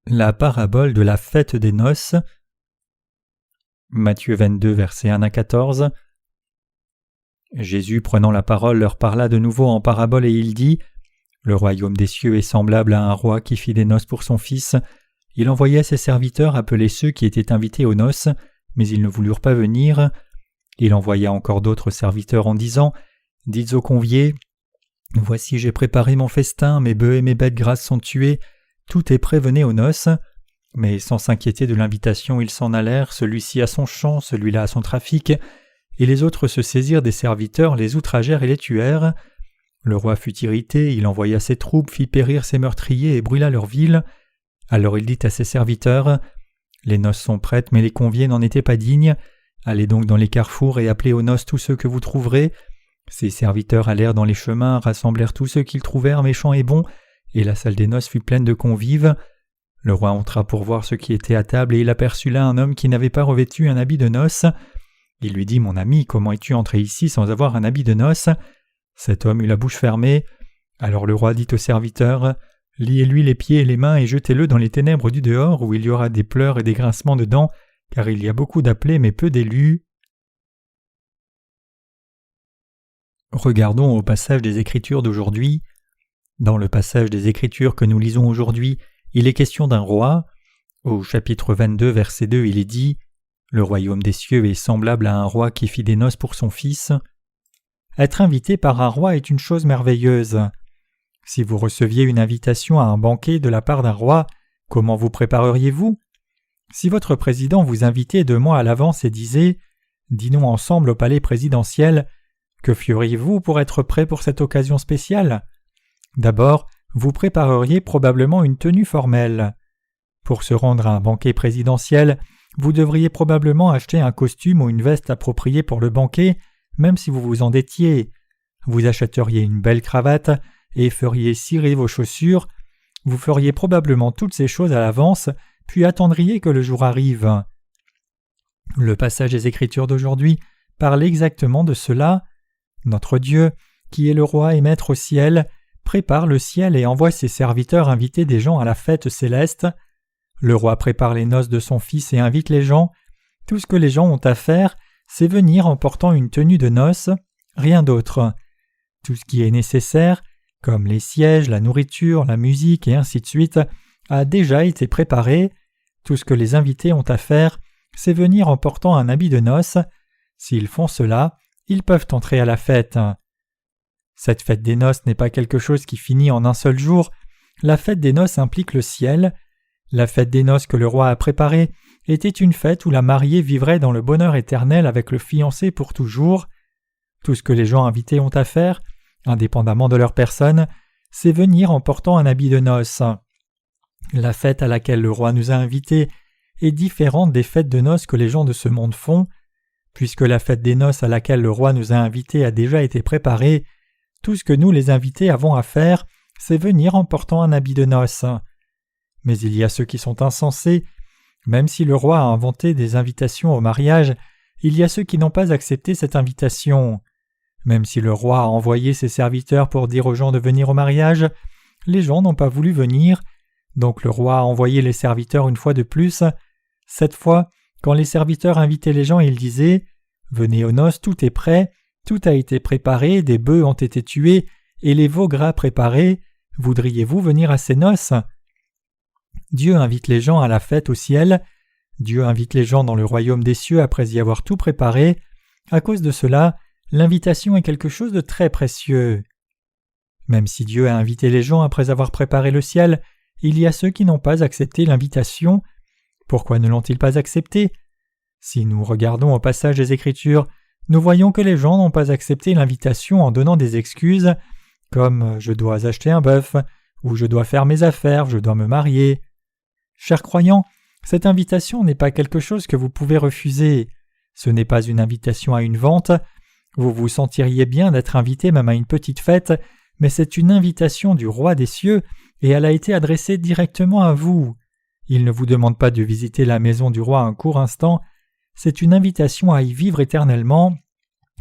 La parabole de la fête des noces. Matthieu 22, versets 1 à 14. Jésus, prenant la parole, leur parla de nouveau en parabole et il dit : Le royaume des cieux est semblable à un roi qui fit des noces pour son fils. Il envoya ses serviteurs appeler ceux qui étaient invités aux noces, mais ils ne voulurent pas venir. Il envoya encore d'autres serviteurs en disant : Dites aux conviés : Voici, j'ai préparé mon festin, mes bœufs et mes bêtes grasses sont tués, tout est prêt, venez aux noces. Mais sans s'inquiéter de l'invitation, ils s'en allèrent, celui-ci à son champ, celui-là à son trafic, et les autres se saisirent des serviteurs, les outragèrent et les tuèrent. Le roi fut irrité, il envoya ses troupes, fit périr ses meurtriers et brûla leur ville. Alors il dit à ses serviteurs : Les noces sont prêtes, mais les conviés n'en étaient pas dignes. Allez donc dans les carrefours et appelez aux noces tous ceux que vous trouverez. Ses serviteurs allèrent dans les chemins, rassemblèrent tous ceux qu'ils trouvèrent méchants et bons, et la salle des noces fut pleine de convives. Le roi entra pour voir ce qui était à table, et il aperçut là un homme qui n'avait pas revêtu un habit de noces. Il lui dit : Mon ami, comment es-tu entré ici sans avoir un habit de noces ? Cet homme eut la bouche fermée. Alors le roi dit aux serviteurs : Liez-lui les pieds et les mains et jetez-le dans les ténèbres du dehors, où il y aura des pleurs et des grincements de dents, car il y a beaucoup d'appelés mais peu d'élus. Regardons au passage des Écritures d'aujourd'hui. Dans le passage des Écritures que nous lisons aujourd'hui, il est question d'un roi. Au chapitre 22, verset 2, il est dit : Le royaume des cieux est semblable à un roi qui fit des noces pour son fils. Être invité par un roi est une chose merveilleuse. Si vous receviez une invitation à un banquet de la part d'un roi, comment vous prépareriez-vous ? Si votre président vous invitait 2 mois à l'avance et disait : Dînons ensemble au palais présidentiel, que feriez-vous pour être prêt pour cette occasion spéciale ? D'abord, vous prépareriez probablement une tenue formelle. Pour se rendre à un banquet présidentiel, vous devriez probablement acheter un costume ou une veste appropriée pour le banquet, même si vous vous endettiez. Vous achèteriez une belle cravate et feriez cirer vos chaussures. Vous feriez probablement toutes ces choses à l'avance, puis attendriez que le jour arrive. Le passage des Écritures d'aujourd'hui parle exactement de cela. Notre Dieu, qui est le roi et maître au ciel, prépare le ciel et envoie ses serviteurs inviter des gens à la fête céleste. Le roi prépare les noces de son fils et invite les gens. Tout ce que les gens ont à faire, c'est venir en portant une tenue de noces, rien d'autre. Tout ce qui est nécessaire, comme les sièges, la nourriture, la musique et ainsi de suite, a déjà été préparé. Tout ce que les invités ont à faire, c'est venir en portant un habit de noces. S'ils font cela, ils peuvent entrer à la fête. Cette fête des noces n'est pas quelque chose qui finit en un seul jour. La fête des noces implique le ciel. La fête des noces que le roi a préparée était une fête où la mariée vivrait dans le bonheur éternel avec le fiancé pour toujours. Tout ce que les gens invités ont à faire, indépendamment de leur personne, c'est venir en portant un habit de noces. La fête à laquelle le roi nous a invités est différente des fêtes de noces que les gens de ce monde font. Puisque la fête des noces à laquelle le roi nous a invités a déjà été préparée, tout ce que nous les invités avons à faire, c'est venir en portant un habit de noces. Mais il y a ceux qui sont insensés. Même si le roi a inventé des invitations au mariage, il y a ceux qui n'ont pas accepté cette invitation. Même si le roi a envoyé ses serviteurs pour dire aux gens de venir au mariage, les gens n'ont pas voulu venir. Donc le roi a envoyé les serviteurs une fois de plus. Cette fois, quand les serviteurs invitaient les gens, ils disaient : Venez aux noces, tout est prêt, tout a été préparé, des bœufs ont été tués, et les veaux gras préparés. Voudriez-vous venir à ces noces ? Dieu invite les gens à la fête au ciel. Dieu invite les gens dans le royaume des cieux après y avoir tout préparé. À cause de cela, l'invitation est quelque chose de très précieux. Même si Dieu a invité les gens après avoir préparé le ciel, il y a ceux qui n'ont pas accepté l'invitation. Pourquoi ne l'ont-ils pas accepté ? Si nous regardons au passage des Écritures, nous voyons que les gens n'ont pas accepté l'invitation en donnant des excuses, comme « je dois acheter un bœuf » ou « je dois faire mes affaires, je dois me marier ». Chers croyants, cette invitation n'est pas quelque chose que vous pouvez refuser. Ce n'est pas une invitation à une vente. Vous vous sentiriez bien d'être invité même à une petite fête, mais c'est une invitation du roi des cieux et elle a été adressée directement à vous. Il ne vous demande pas de visiter la maison du roi un court instant. C'est une invitation à y vivre éternellement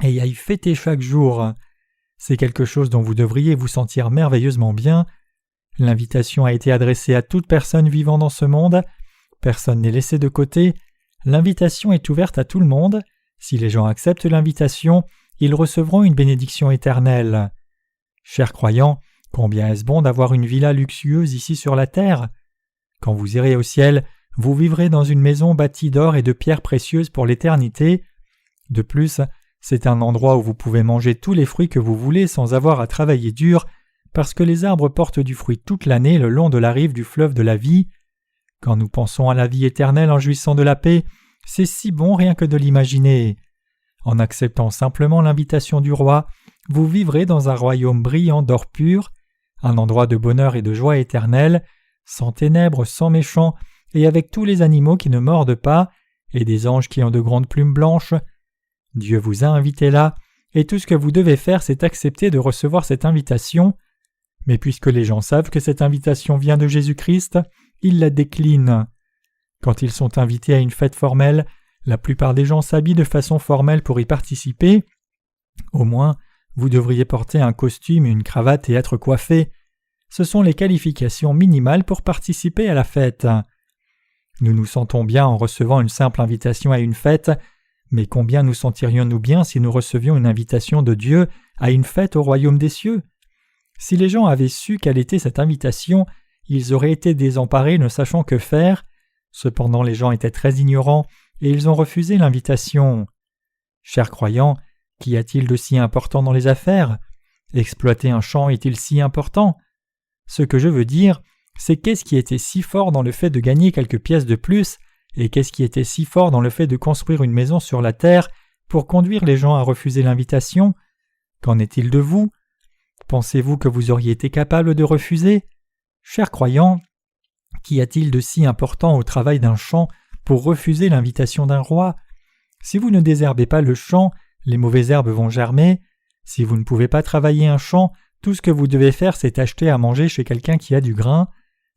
et à y fêter chaque jour. C'est quelque chose dont vous devriez vous sentir merveilleusement bien. L'invitation a été adressée à toute personne vivant dans ce monde. Personne n'est laissé de côté. L'invitation est ouverte à tout le monde. Si les gens acceptent l'invitation, ils recevront une bénédiction éternelle. Chers croyants, combien est-ce bon d'avoir une villa luxueuse ici sur la terre? Quand vous irez au ciel, vous vivrez dans une maison bâtie d'or et de pierres précieuses pour l'éternité. De plus, c'est un endroit où vous pouvez manger tous les fruits que vous voulez sans avoir à travailler dur, parce que les arbres portent du fruit toute l'année le long de la rive du fleuve de la vie. Quand nous pensons à la vie éternelle en jouissant de la paix, c'est si bon rien que de l'imaginer. En acceptant simplement l'invitation du roi, vous vivrez dans un royaume brillant d'or pur, un endroit de bonheur et de joie éternelle, sans ténèbres, sans méchants, et avec tous les animaux qui ne mordent pas, et des anges qui ont de grandes plumes blanches. Dieu vous a invité là, et tout ce que vous devez faire, c'est accepter de recevoir cette invitation. Mais puisque les gens savent que cette invitation vient de Jésus-Christ, ils la déclinent. Quand ils sont invités à une fête formelle, la plupart des gens s'habillent de façon formelle pour y participer. Au moins, vous devriez porter un costume, une cravate et être coiffé. Ce sont les qualifications minimales pour participer à la fête. Nous nous sentons bien en recevant une simple invitation à une fête, mais combien nous sentirions-nous bien si nous recevions une invitation de Dieu à une fête au royaume des cieux? Si les gens avaient su quelle était cette invitation, ils auraient été désemparés ne sachant que faire. Cependant les gens étaient très ignorants et ils ont refusé l'invitation. Chers croyants, qu'y a-t-il de si important dans les affaires? Exploiter un champ est-il si important? Ce que je veux dire, c'est qu'est-ce qui était si fort dans le fait de gagner quelques pièces de plus, et qu'est-ce qui était si fort dans le fait de construire une maison sur la terre pour conduire les gens à refuser l'invitation? Qu'en est-il de vous? Pensez-vous que vous auriez été capable de refuser? Chers croyants, qu'y a-t-il de si important au travail d'un champ pour refuser l'invitation d'un roi? Si vous ne désherbez pas le champ, les mauvaises herbes vont germer. Si vous ne pouvez pas travailler un champ, tout ce que vous devez faire, c'est acheter à manger chez quelqu'un qui a du grain.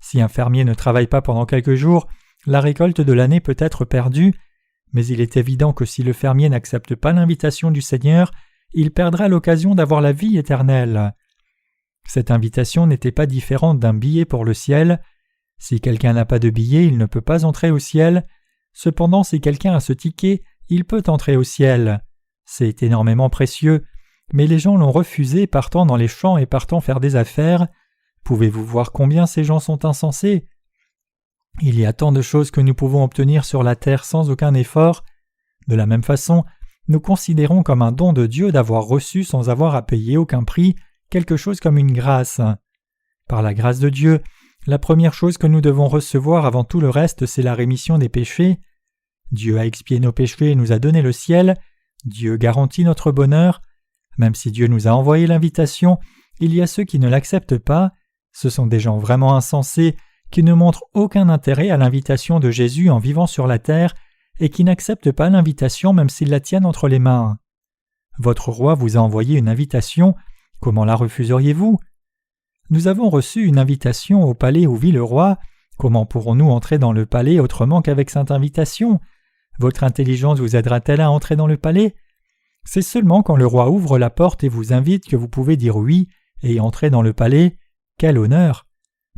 Si un fermier ne travaille pas pendant quelques jours, la récolte de l'année peut être perdue, mais il est évident que si le fermier n'accepte pas l'invitation du Seigneur, il perdra l'occasion d'avoir la vie éternelle. Cette invitation n'était pas différente d'un billet pour le ciel. Si quelqu'un n'a pas de billet, il ne peut pas entrer au ciel. Cependant, si quelqu'un a ce ticket, il peut entrer au ciel. C'est énormément précieux, mais les gens l'ont refusé partant dans les champs et partant faire des affaires. Pouvez-vous voir combien ces gens sont insensés? Il y a tant de choses que nous pouvons obtenir sur la terre sans aucun effort. De la même façon, nous considérons comme un don de Dieu d'avoir reçu sans avoir à payer aucun prix quelque chose comme une grâce. Par la grâce de Dieu, la première chose que nous devons recevoir avant tout le reste, c'est la rémission des péchés. Dieu a expié nos péchés et nous a donné le ciel. Dieu garantit notre bonheur. Même si Dieu nous a envoyé l'invitation, il y a ceux qui ne l'acceptent pas. Ce sont des gens vraiment insensés qui ne montrent aucun intérêt à l'invitation de Jésus en vivant sur la terre et qui n'acceptent pas l'invitation même s'ils la tiennent entre les mains. Votre roi vous a envoyé une invitation, comment la refuseriez-vous? Nous avons reçu une invitation au palais où vit le roi, comment pourrons-nous entrer dans le palais autrement qu'avec cette invitation? Votre intelligence vous aidera-t-elle à entrer dans le palais? C'est seulement quand le roi ouvre la porte et vous invite que vous pouvez dire oui et entrer dans le palais. Quel honneur!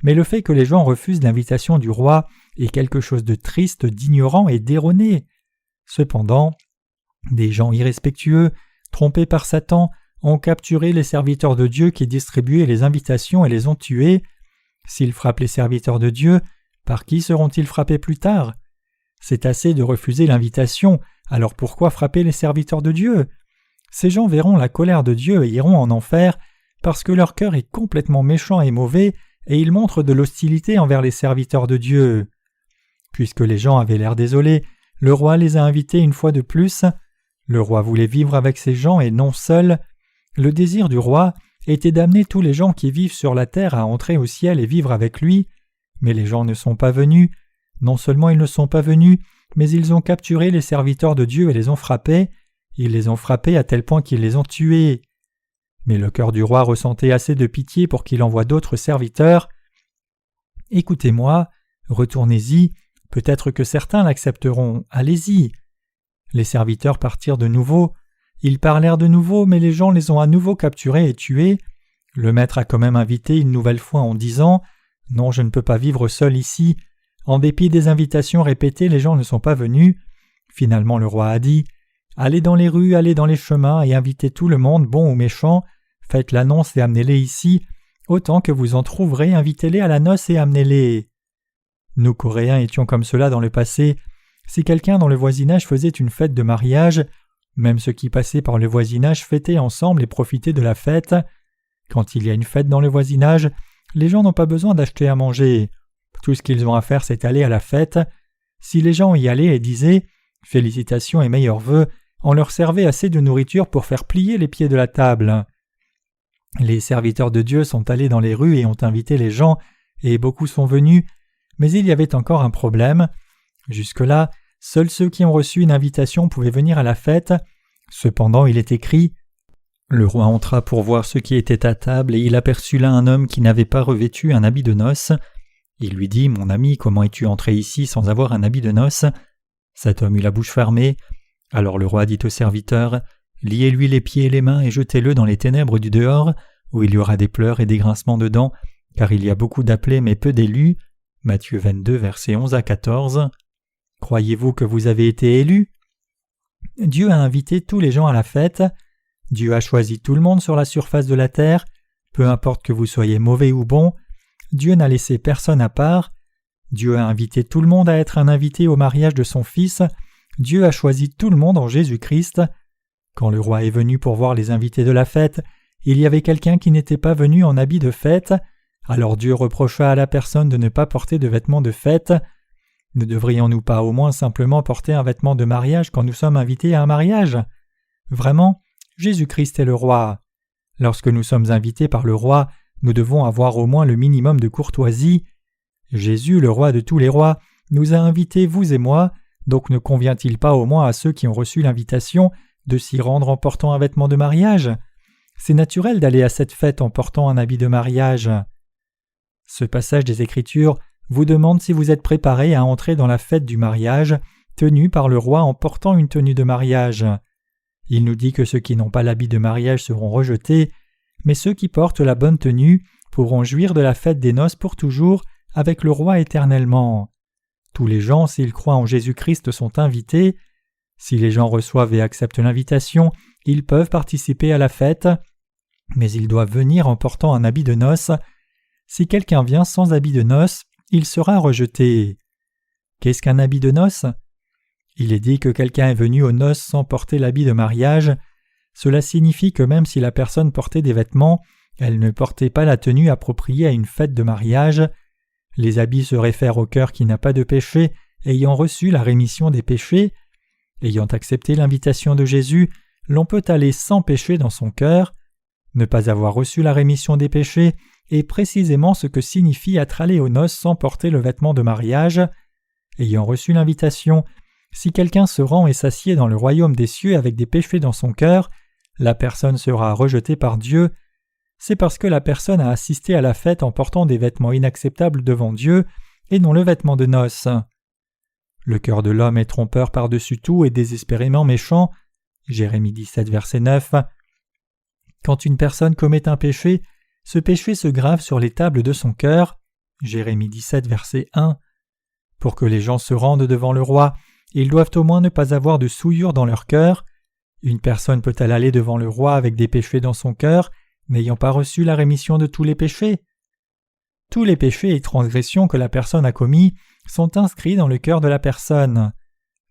Mais le fait que les gens refusent l'invitation du roi est quelque chose de triste, d'ignorant et d'erroné. Cependant, des gens irrespectueux, trompés par Satan, ont capturé les serviteurs de Dieu qui distribuaient les invitations et les ont tués. S'ils frappent les serviteurs de Dieu, par qui seront-ils frappés plus tard? C'est assez de refuser l'invitation, alors pourquoi frapper les serviteurs de Dieu? Ces gens verront la colère de Dieu et iront en enfer parce que leur cœur est complètement méchant et mauvais et ils montrent de l'hostilité envers les serviteurs de Dieu. Puisque les gens avaient l'air désolés, le roi les a invités une fois de plus. Le roi voulait vivre avec ces gens et non seul. Le désir du roi était d'amener tous les gens qui vivent sur la terre à entrer au ciel et vivre avec lui, mais les gens ne sont pas venus. Non seulement ils ne sont pas venus, mais ils ont capturé les serviteurs de Dieu et les ont frappés. Ils les ont frappés à tel point qu'ils les ont tués. Mais le cœur du roi ressentait assez de pitié pour qu'il envoie d'autres serviteurs. Écoutez-moi, retournez-y, peut-être que certains l'accepteront, allez-y. Les serviteurs partirent de nouveau. Ils parlèrent de nouveau, mais les gens les ont à nouveau capturés et tués. Le maître a quand même invité une nouvelle fois en disant « Non, je ne peux pas vivre seul ici ». En dépit des invitations répétées, les gens ne sont pas venus. Finalement, le roi a dit « Allez dans les rues, allez dans les chemins et invitez tout le monde, bon ou méchant. Faites l'annonce et amenez-les ici. Autant que vous en trouverez, invitez-les à la noce et amenez-les. » Nous, Coréens, étions comme cela dans le passé. Si quelqu'un dans le voisinage faisait une fête de mariage, même ceux qui passaient par le voisinage fêtaient ensemble et profitaient de la fête. Quand il y a une fête dans le voisinage, les gens n'ont pas besoin d'acheter à manger. Tout ce qu'ils ont à faire, c'est aller à la fête. Si les gens y allaient et disaient « Félicitations et meilleurs vœux », on leur servait assez de nourriture pour faire plier les pieds de la table. Les serviteurs de Dieu sont allés dans les rues et ont invité les gens, et beaucoup sont venus, mais il y avait encore un problème. Jusque-là, seuls ceux qui ont reçu une invitation pouvaient venir à la fête. Cependant, il est écrit « Le roi entra pour voir ceux qui étaient à table, et il aperçut là un homme qui n'avait pas revêtu un habit de noces. Il lui dit « Mon ami, comment es-tu entré ici sans avoir un habit de noces ?» Cet homme eut la bouche fermée. Alors le roi dit au serviteur « Liez-lui les pieds et les mains et jetez-le dans les ténèbres du dehors, où il y aura des pleurs et des grincements de dents, car il y a beaucoup d'appelés mais peu d'élus. » Matthieu 22, versets 11 à 14. Croyez-vous que vous avez été élus ? Dieu a invité tous les gens à la fête. Dieu a choisi tout le monde sur la surface de la terre. Peu importe que vous soyez mauvais ou bon, Dieu n'a laissé personne à part. Dieu a invité tout le monde à être un invité au mariage de son Fils. Dieu a choisi tout le monde en Jésus-Christ. Quand le roi est venu pour voir les invités de la fête, il y avait quelqu'un qui n'était pas venu en habit de fête. Alors Dieu reprocha à la personne de ne pas porter de vêtements de fête. Ne devrions-nous pas au moins simplement porter un vêtement de mariage quand nous sommes invités à un mariage ? Vraiment, Jésus-Christ est le roi. Lorsque nous sommes invités par le roi, nous devons avoir au moins le minimum de courtoisie. Jésus, le roi de tous les rois, nous a invités, vous et moi, donc ne convient-il pas au moins à ceux qui ont reçu l'invitation de s'y rendre en portant un vêtement de mariage ? C'est naturel d'aller à cette fête en portant un habit de mariage. Ce passage des Écritures vous demande si vous êtes préparé à entrer dans la fête du mariage, tenue par le roi en portant une tenue de mariage. Il nous dit que ceux qui n'ont pas l'habit de mariage seront rejetés, mais ceux qui portent la bonne tenue pourront jouir de la fête des noces pour toujours avec le roi éternellement. Tous les gens, s'ils croient en Jésus-Christ, sont invités. Si les gens reçoivent et acceptent l'invitation, ils peuvent participer à la fête, mais ils doivent venir en portant un habit de noces. Si quelqu'un vient sans habit de noces, il sera rejeté. Qu'est-ce qu'un habit de noces ? Il est dit que quelqu'un est venu aux noces sans porter l'habit de mariage. Cela signifie que même si la personne portait des vêtements, elle ne portait pas la tenue appropriée à une fête de mariage. Les habits se réfèrent au cœur qui n'a pas de péché, ayant reçu la rémission des péchés. Ayant accepté l'invitation de Jésus, l'on peut aller sans péché dans son cœur. Ne pas avoir reçu la rémission des péchés est précisément ce que signifie être allé aux noces sans porter le vêtement de mariage. Ayant reçu l'invitation, si quelqu'un se rend et s'assied dans le royaume des cieux avec des péchés dans son cœur, la personne sera rejetée par Dieu. C'est parce que la personne a assisté à la fête en portant des vêtements inacceptables devant Dieu et non le vêtement de noces. Le cœur de l'homme est trompeur par-dessus tout et désespérément méchant. Jérémie 17, verset 9. Quand une personne commet un péché, ce péché se grave sur les tables de son cœur. Jérémie 17, verset 1. Pour que les gens se rendent devant le roi, ils doivent au moins ne pas avoir de souillure dans leur cœur. Une personne peut-elle aller devant le roi avec des péchés dans son cœur, n'ayant pas reçu la rémission de tous les péchés ? Tous les péchés et transgressions que la personne a commis sont inscrits dans le cœur de la personne.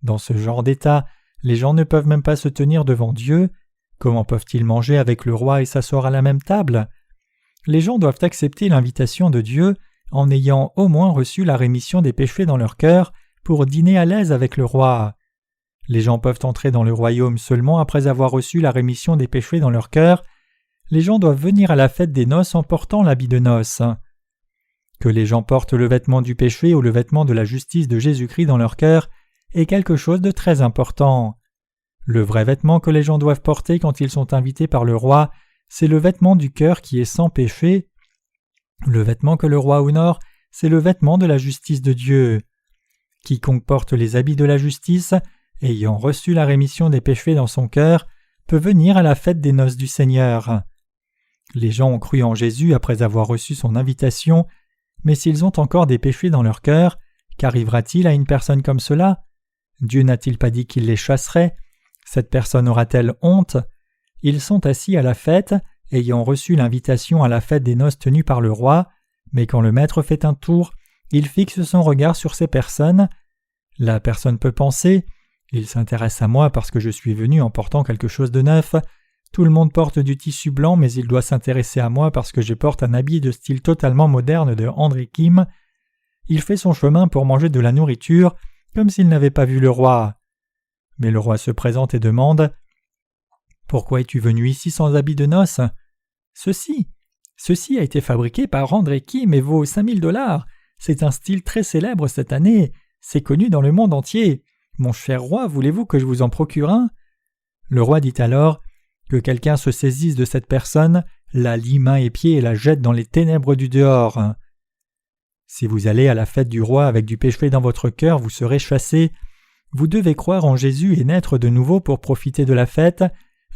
Dans ce genre d'état, les gens ne peuvent même pas se tenir devant Dieu. Comment peuvent-ils manger avec le roi et s'asseoir à la même table ? Les gens doivent accepter l'invitation de Dieu en ayant au moins reçu la rémission des péchés dans leur cœur pour dîner à l'aise avec le roi. Les gens peuvent entrer dans le royaume seulement après avoir reçu la rémission des péchés dans leur cœur. Les gens doivent venir à la fête des noces en portant l'habit de noces. Que les gens portent le vêtement du péché ou le vêtement de la justice de Jésus-Christ dans leur cœur est quelque chose de très important. Le vrai vêtement que les gens doivent porter quand ils sont invités par le roi, c'est le vêtement du cœur qui est sans péché. Le vêtement que le roi honore, c'est le vêtement de la justice de Dieu. Quiconque porte les habits de la justice, ayant reçu la rémission des péchés dans son cœur, peut venir à la fête des noces du Seigneur. Les gens ont cru en Jésus après avoir reçu son invitation, mais s'ils ont encore des péchés dans leur cœur, qu'arrivera-t-il à une personne comme cela? Dieu n'a-t-il pas dit qu'il les chasserait? Cette personne aura-t-elle honte? Ils sont assis à la fête, ayant reçu l'invitation à la fête des noces tenue par le roi, mais quand le maître fait un tour, il fixe son regard sur ces personnes. La personne peut penser « Il s'intéresse à moi parce que je suis venu en portant quelque chose de neuf. Tout le monde porte du tissu blanc, mais il doit s'intéresser à moi parce que je porte un habit de style totalement moderne de André Kim. Il fait son chemin pour manger de la nourriture, comme s'il n'avait pas vu le roi. » Mais le roi se présente et demande « Pourquoi es-tu venu ici sans habit de noces ? Ceci a été fabriqué par André Kim et vaut $5,000. C'est un style très célèbre cette année. C'est connu dans le monde entier. Mon cher roi, voulez-vous que je vous en procure un ?» Le roi dit alors que quelqu'un se saisisse de cette personne, la lie mains et pieds et la jette dans les ténèbres du dehors. Si vous allez à la fête du roi avec du péché dans votre cœur, vous serez chassé. Vous devez croire en Jésus et naître de nouveau pour profiter de la fête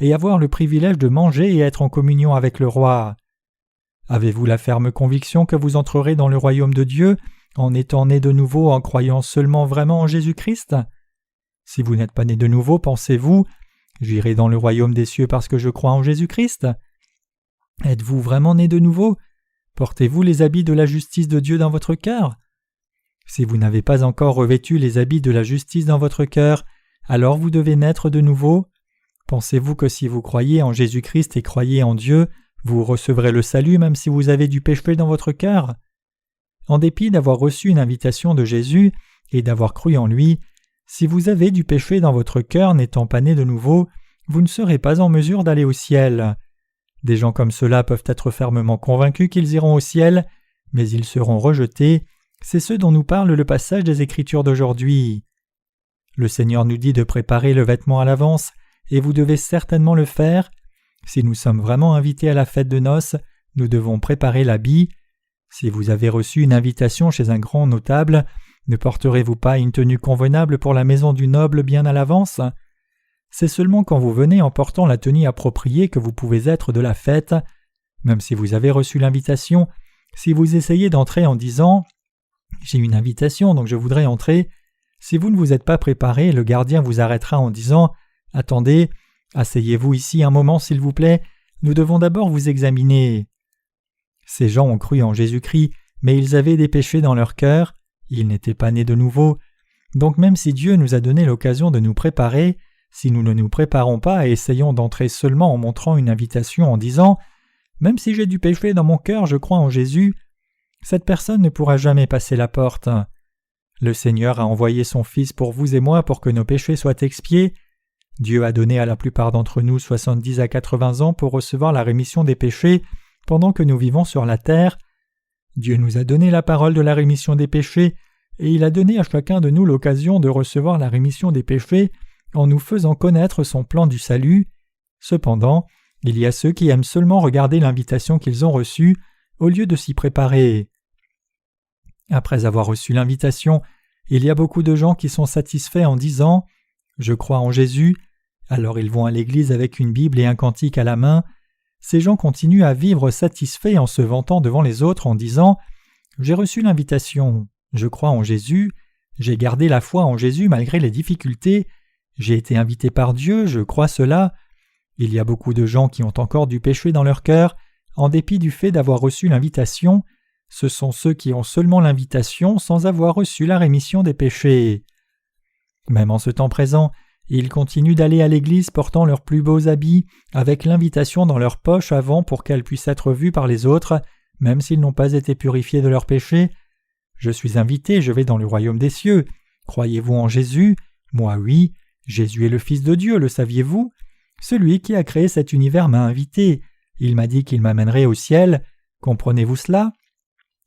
et avoir le privilège de manger et être en communion avec le roi. Avez-vous la ferme conviction que vous entrerez dans le royaume de Dieu en étant né de nouveau en croyant seulement vraiment en Jésus-Christ? Si vous n'êtes pas né de nouveau, pensez-vous « J'irai dans le royaume des cieux parce que je crois en Jésus-Christ » Êtes-vous vraiment né de nouveau? Portez-vous les habits de la justice de Dieu dans votre cœur? Si vous n'avez pas encore revêtu les habits de la justice dans votre cœur, alors vous devez naître de nouveau. Pensez-vous que si vous croyez en Jésus-Christ et croyez en Dieu, vous recevrez le salut même si vous avez du péché dans votre cœur? En dépit d'avoir reçu une invitation de Jésus et d'avoir cru en lui, si vous avez du péché dans votre cœur n'étant pas né de nouveau, vous ne serez pas en mesure d'aller au ciel. Des gens comme cela peuvent être fermement convaincus qu'ils iront au ciel, mais ils seront rejetés. C'est ce dont nous parle le passage des Écritures d'aujourd'hui. Le Seigneur nous dit de préparer le vêtement à l'avance, et vous devez certainement le faire. Si nous sommes vraiment invités à la fête de noces, nous devons préparer l'habit. Si vous avez reçu une invitation chez un grand notable, ne porterez-vous pas une tenue convenable pour la maison du noble bien à l'avance? C'est seulement quand vous venez en portant la tenue appropriée que vous pouvez être de la fête. Même si vous avez reçu l'invitation, si vous essayez d'entrer en disant « J'ai une invitation, donc je voudrais entrer », si vous ne vous êtes pas préparé, le gardien vous arrêtera en disant « Attendez, asseyez-vous ici un moment s'il vous plaît, nous devons d'abord vous examiner. » Ces gens ont cru en Jésus-Christ, mais ils avaient des péchés dans leur cœur, ils n'étaient pas nés de nouveau. Donc même si Dieu nous a donné l'occasion de nous préparer, si nous ne nous préparons pas et essayons d'entrer seulement en montrant une invitation en disant « Même si j'ai du péché dans mon cœur, je crois en Jésus », cette personne ne pourra jamais passer la porte. Le Seigneur a envoyé son Fils pour vous et moi pour que nos péchés soient expiés. Dieu a donné à la plupart d'entre nous 70 à 80 ans pour recevoir la rémission des péchés pendant que nous vivons sur la terre. Dieu nous a donné la parole de la rémission des péchés et il a donné à chacun de nous l'occasion de recevoir la rémission des péchés en nous faisant connaître son plan du salut. Cependant, il y a ceux qui aiment seulement regarder l'invitation qu'ils ont reçue au lieu de s'y préparer. Après avoir reçu l'invitation, il y a beaucoup de gens qui sont satisfaits en disant « Je crois en Jésus », alors ils vont à l'église avec une Bible et un cantique à la main. Ces gens continuent à vivre satisfaits en se vantant devant les autres en disant « J'ai reçu l'invitation, je crois en Jésus, j'ai gardé la foi en Jésus malgré les difficultés, j'ai été invité par Dieu, je crois cela. » Il y a beaucoup de gens qui ont encore du péché dans leur cœur, en dépit du fait d'avoir reçu l'invitation. Ce sont ceux qui ont seulement l'invitation sans avoir reçu la rémission des péchés. Même en ce temps présent, ils continuent d'aller à l'église portant leurs plus beaux habits, avec l'invitation dans leur poche avant pour qu'elle puisse être vue par les autres, même s'ils n'ont pas été purifiés de leurs péchés. « Je suis invité, je vais dans le royaume des cieux. Croyez-vous en Jésus? Moi oui. Jésus est le Fils de Dieu, le saviez-vous? Celui qui a créé cet univers m'a invité. Il m'a dit qu'il m'amènerait au ciel. Comprenez-vous cela?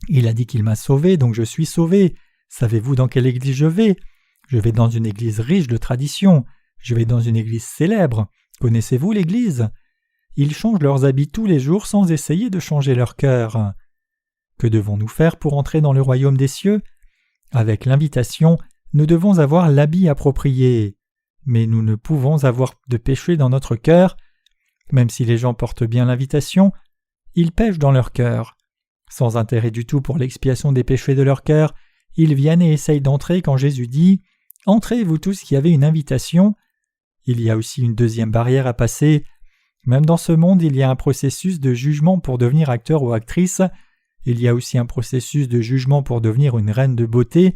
Il a dit qu'il m'a sauvé, donc je suis sauvé. Savez-vous dans quelle église je vais? Je vais dans une église riche de tradition. Je vais dans une église célèbre. Connaissez-vous l'église? Ils changent leurs habits tous les jours sans essayer de changer leur cœur. Que devons-nous faire pour entrer dans le royaume des cieux? Avec l'invitation, nous devons avoir l'habit approprié. Mais nous ne pouvons avoir de péché dans notre cœur. Même si les gens portent bien l'invitation, ils pêchent dans leur cœur. Sans intérêt du tout pour l'expiation des péchés de leur cœur, ils viennent et essayent d'entrer quand Jésus dit « Entrez, vous tous qui avez une invitation ». Il y a aussi une deuxième barrière à passer. Même dans ce monde, il y a un processus de jugement pour devenir acteur ou actrice. Il y a aussi un processus de jugement pour devenir une reine de beauté.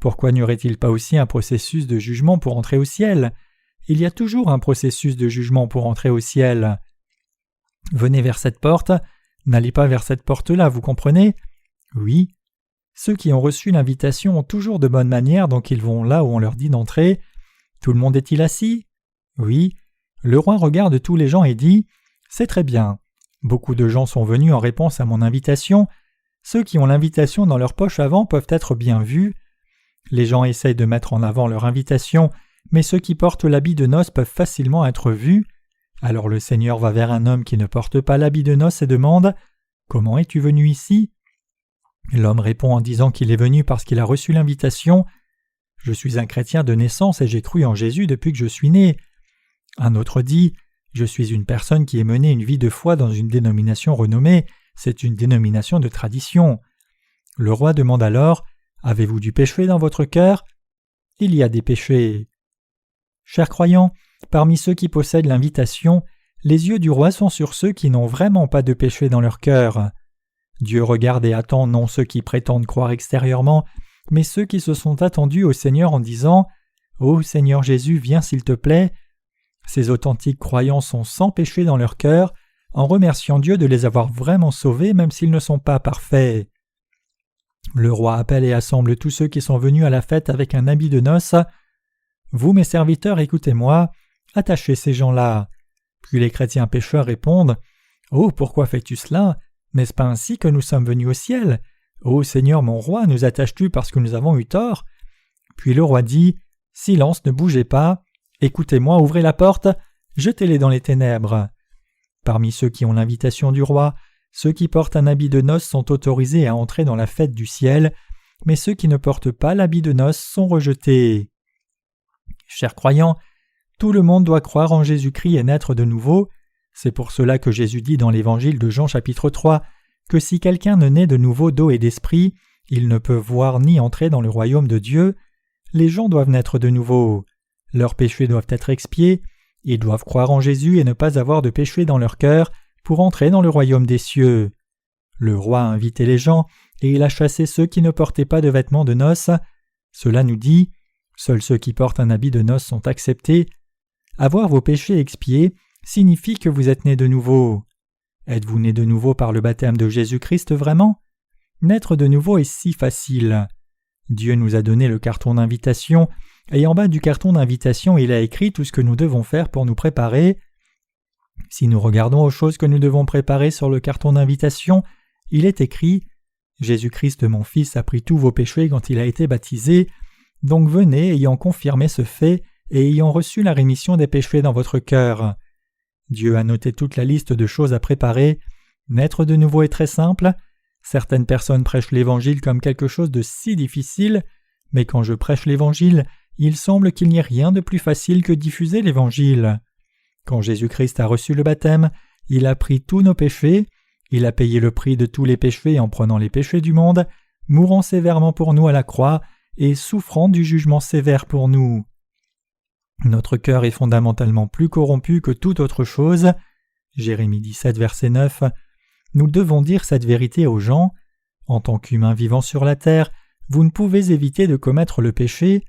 Pourquoi n'y aurait-il pas aussi un processus de jugement pour entrer au ciel ? Il y a toujours un processus de jugement pour entrer au ciel. Venez vers cette porte, n'allez pas vers cette porte-là, vous comprenez ? Oui. Ceux qui ont reçu l'invitation ont toujours de bonnes manières, donc ils vont là où on leur dit d'entrer. Tout le monde est-il assis ? Oui. Le roi regarde tous les gens et dit « C'est très bien. Beaucoup de gens sont venus en réponse à mon invitation. Ceux qui ont l'invitation dans leur poche avant peuvent être bien vus. Les gens essayent de mettre en avant leur invitation, mais ceux qui portent l'habit de noces peuvent facilement être vus. Alors le Seigneur va vers un homme qui ne porte pas l'habit de noces et demande « Comment es-tu venu ici ?» L'homme répond en disant qu'il est venu parce qu'il a reçu l'invitation. « Je suis un chrétien de naissance et j'ai cru en Jésus depuis que je suis né. » Un autre dit « Je suis une personne qui a mené une vie de foi dans une dénomination renommée, c'est une dénomination de tradition. » Le roi demande alors « Avez-vous du péché dans votre cœur ?» Il y a des péchés. Chers croyants, parmi ceux qui possèdent l'invitation, les yeux du roi sont sur ceux qui n'ont vraiment pas de péché dans leur cœur. Dieu regarde et attend non ceux qui prétendent croire extérieurement, mais ceux qui se sont attendus au Seigneur en disant « Ô Seigneur Jésus, viens s'il te plaît ». Ces authentiques croyants sont sans péché dans leur cœur, en remerciant Dieu de les avoir vraiment sauvés même s'ils ne sont pas parfaits. Le roi appelle et assemble tous ceux qui sont venus à la fête avec un habit de noces. « Vous, mes serviteurs, écoutez-moi, attachez ces gens-là. » Puis les chrétiens pécheurs répondent « Oh, pourquoi fais-tu cela ? N'est-ce pas ainsi que nous sommes venus au ciel ? Ô Seigneur mon roi, nous attaches-tu parce que nous avons eu tort ?» Puis le roi dit « Silence, ne bougez pas. Écoutez-moi, ouvrez la porte, jetez-les dans les ténèbres. » Parmi ceux qui ont l'invitation du roi, ceux qui portent un habit de noces sont autorisés à entrer dans la fête du ciel, mais ceux qui ne portent pas l'habit de noces sont rejetés. Chers croyants, tout le monde doit croire en Jésus-Christ et naître de nouveau. C'est pour cela que Jésus dit dans l'Évangile de Jean chapitre 3 que si quelqu'un ne naît de nouveau d'eau et d'esprit, il ne peut voir ni entrer dans le royaume de Dieu. Les gens doivent naître de nouveau. Leurs péchés doivent être expiés, ils doivent croire en Jésus et ne pas avoir de péché dans leur cœur pour entrer dans le royaume des cieux. Le roi a invité les gens et il a chassé ceux qui ne portaient pas de vêtements de noces. Cela nous dit « Seuls ceux qui portent un habit de noces sont acceptés. » Avoir vos péchés expiés signifie que vous êtes nés de nouveau. Êtes-vous nés de nouveau par le baptême de Jésus-Christ vraiment ? Naître de nouveau est si facile. Dieu nous a donné le carton d'invitation, et en bas du carton d'invitation, il a écrit tout ce que nous devons faire pour nous préparer. Si nous regardons aux choses que nous devons préparer sur le carton d'invitation, il est écrit « Jésus-Christ mon Fils a pris tous vos péchés quand il a été baptisé, donc venez ayant confirmé ce fait et ayant reçu la rémission des péchés dans votre cœur. » Dieu a noté toute la liste de choses à préparer. Naître de nouveau est très simple. Certaines personnes prêchent l'Évangile comme quelque chose de si difficile, mais quand je prêche l'Évangile, il semble qu'il n'y ait rien de plus facile que diffuser l'Évangile. Quand Jésus-Christ a reçu le baptême, il a pris tous nos péchés, il a payé le prix de tous les péchés en prenant les péchés du monde, mourant sévèrement pour nous à la croix et souffrant du jugement sévère pour nous. Notre cœur est fondamentalement plus corrompu que toute autre chose. Jérémie 17, verset 9. Nous devons dire cette vérité aux gens. En tant qu'humains vivant sur la terre, vous ne pouvez éviter de commettre le péché.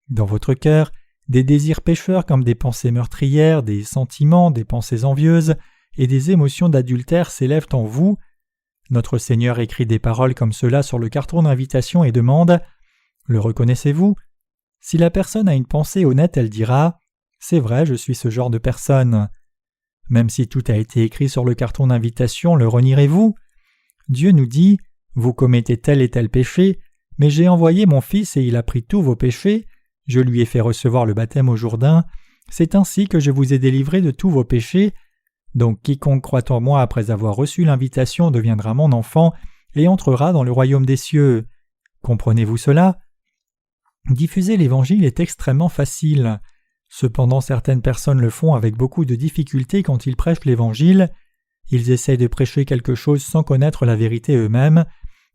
Dans votre cœur, des désirs pécheurs comme des pensées meurtrières, des sentiments, des pensées envieuses et des émotions d'adultère s'élèvent en vous. Notre Seigneur écrit des paroles comme cela sur le carton d'invitation et demande « Le reconnaissez-vous » Si la personne a une pensée honnête, elle dira « C'est vrai, je suis ce genre de personne ». Même si tout a été écrit sur le carton d'invitation, le renierez-vous ? Dieu nous dit « Vous commettez tel et tel péché, mais j'ai envoyé mon Fils et il a pris tous vos péchés. Je lui ai fait recevoir le baptême au Jourdain. C'est ainsi que je vous ai délivré de tous vos péchés. Donc quiconque croit en moi après avoir reçu l'invitation deviendra mon enfant et entrera dans le royaume des cieux. » Comprenez-vous cela ? Diffuser l'Évangile est extrêmement facile. Cependant, certaines personnes le font avec beaucoup de difficulté quand ils prêchent l'Évangile. Ils essaient de prêcher quelque chose sans connaître la vérité eux-mêmes.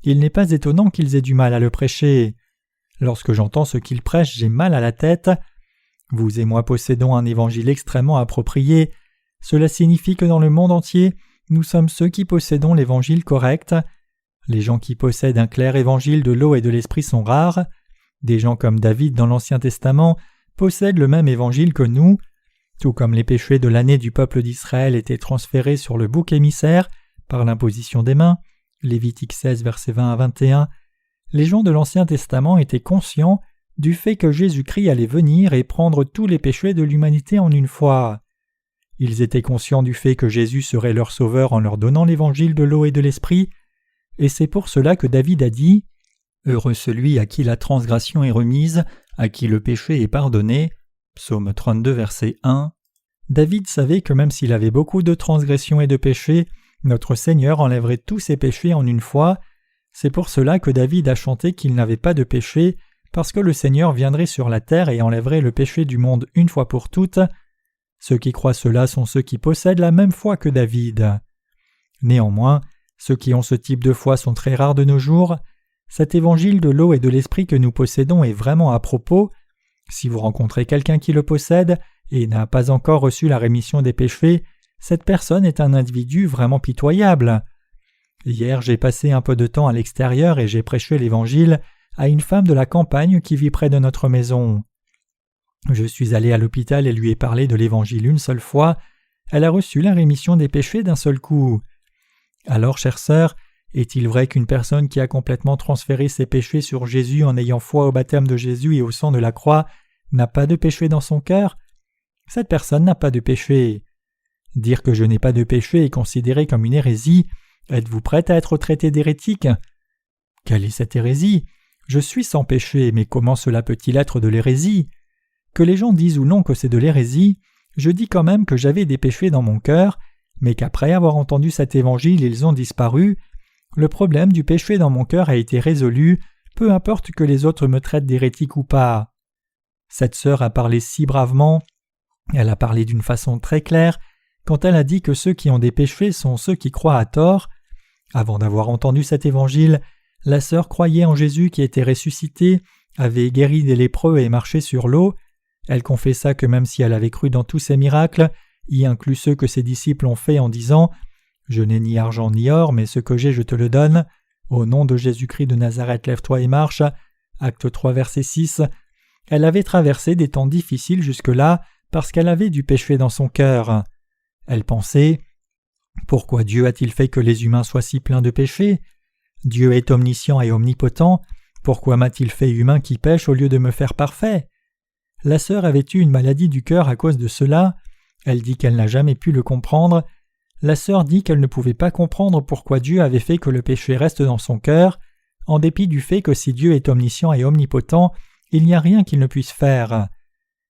Il n'est pas étonnant qu'ils aient du mal à le prêcher. Lorsque j'entends ce qu'ils prêchent, j'ai mal à la tête. Vous et moi possédons un évangile extrêmement approprié. Cela signifie que dans le monde entier, nous sommes ceux qui possédons l'évangile correct. Les gens qui possèdent un clair évangile de l'eau et de l'esprit sont rares. Des gens comme David dans l'Ancien Testament possèdent le même évangile que nous. Tout comme les péchés de l'année du peuple d'Israël étaient transférés sur le bouc émissaire par l'imposition des mains, Lévitique 16, versets 20 à 21, les gens de l'Ancien Testament étaient conscients du fait que Jésus-Christ allait venir et prendre tous les péchés de l'humanité en une fois. Ils étaient conscients du fait que Jésus serait leur sauveur en leur donnant l'évangile de l'eau et de l'esprit, et c'est pour cela que David a dit « Heureux celui à qui la transgression est remise, à qui le péché est pardonné » Psaume 32, verset 1. David savait que même s'il avait beaucoup de transgressions et de péchés, notre Seigneur enlèverait tous ses péchés en une fois. C'est pour cela que David a chanté qu'il n'avait pas de péché, parce que le Seigneur viendrait sur la terre et enlèverait le péché du monde une fois pour toutes. Ceux qui croient cela sont ceux qui possèdent la même foi que David. Néanmoins, ceux qui ont ce type de foi sont très rares de nos jours. Cet évangile de l'eau et de l'esprit que nous possédons est vraiment à propos. Si vous rencontrez quelqu'un qui le possède et n'a pas encore reçu la rémission des péchés, cette personne est un individu vraiment pitoyable. Hier, j'ai passé un peu de temps à l'extérieur et j'ai prêché l'Évangile à une femme de la campagne qui vit près de notre maison. Je suis allé à l'hôpital et lui ai parlé de l'Évangile une seule fois. Elle a reçu la rémission des péchés d'un seul coup. Alors, chère sœur, est-il vrai qu'une personne qui a complètement transféré ses péchés sur Jésus en ayant foi au baptême de Jésus et au sang de la croix n'a pas de péché dans son cœur? Cette personne n'a pas de péché. Dire que je n'ai pas de péché est considéré comme une hérésie. Êtes-vous prête à être traité d'hérétique? Quelle est cette hérésie? Je suis sans péché, mais comment cela peut-il être de l'hérésie? Que les gens disent ou non que c'est de l'hérésie, je dis quand même que j'avais des péchés dans mon cœur, mais qu'après avoir entendu cet évangile, ils ont disparu. Le problème du péché dans mon cœur a été résolu, peu importe que les autres me traitent d'hérétique ou pas. Cette sœur a parlé si bravement, elle a parlé d'une façon très claire, quand elle a dit que ceux qui ont des péchés sont ceux qui croient à tort. Avant d'avoir entendu cet évangile, la sœur croyait en Jésus qui était ressuscité, avait guéri des lépreux et marché sur l'eau. Elle confessa que même si elle avait cru dans tous ces miracles, y inclus ceux que ses disciples ont faits en disant « Je n'ai ni argent ni or, mais ce que j'ai je te le donne. Au nom de Jésus-Christ de Nazareth, lève-toi et marche. » Acte 3, verset 6. Elle avait traversé des temps difficiles jusque-là parce qu'elle avait du péché dans son cœur. Elle pensait « Pourquoi Dieu a-t-il fait que les humains soient si pleins de péchés? Dieu est omniscient et omnipotent. Pourquoi m'a-t-il fait humain qui pêche au lieu de me faire parfait ?» La sœur avait eu une maladie du cœur à cause de cela. Elle dit qu'elle n'a jamais pu le comprendre. La sœur dit qu'elle ne pouvait pas comprendre pourquoi Dieu avait fait que le péché reste dans son cœur, en dépit du fait que si Dieu est omniscient et omnipotent, il n'y a rien qu'il ne puisse faire.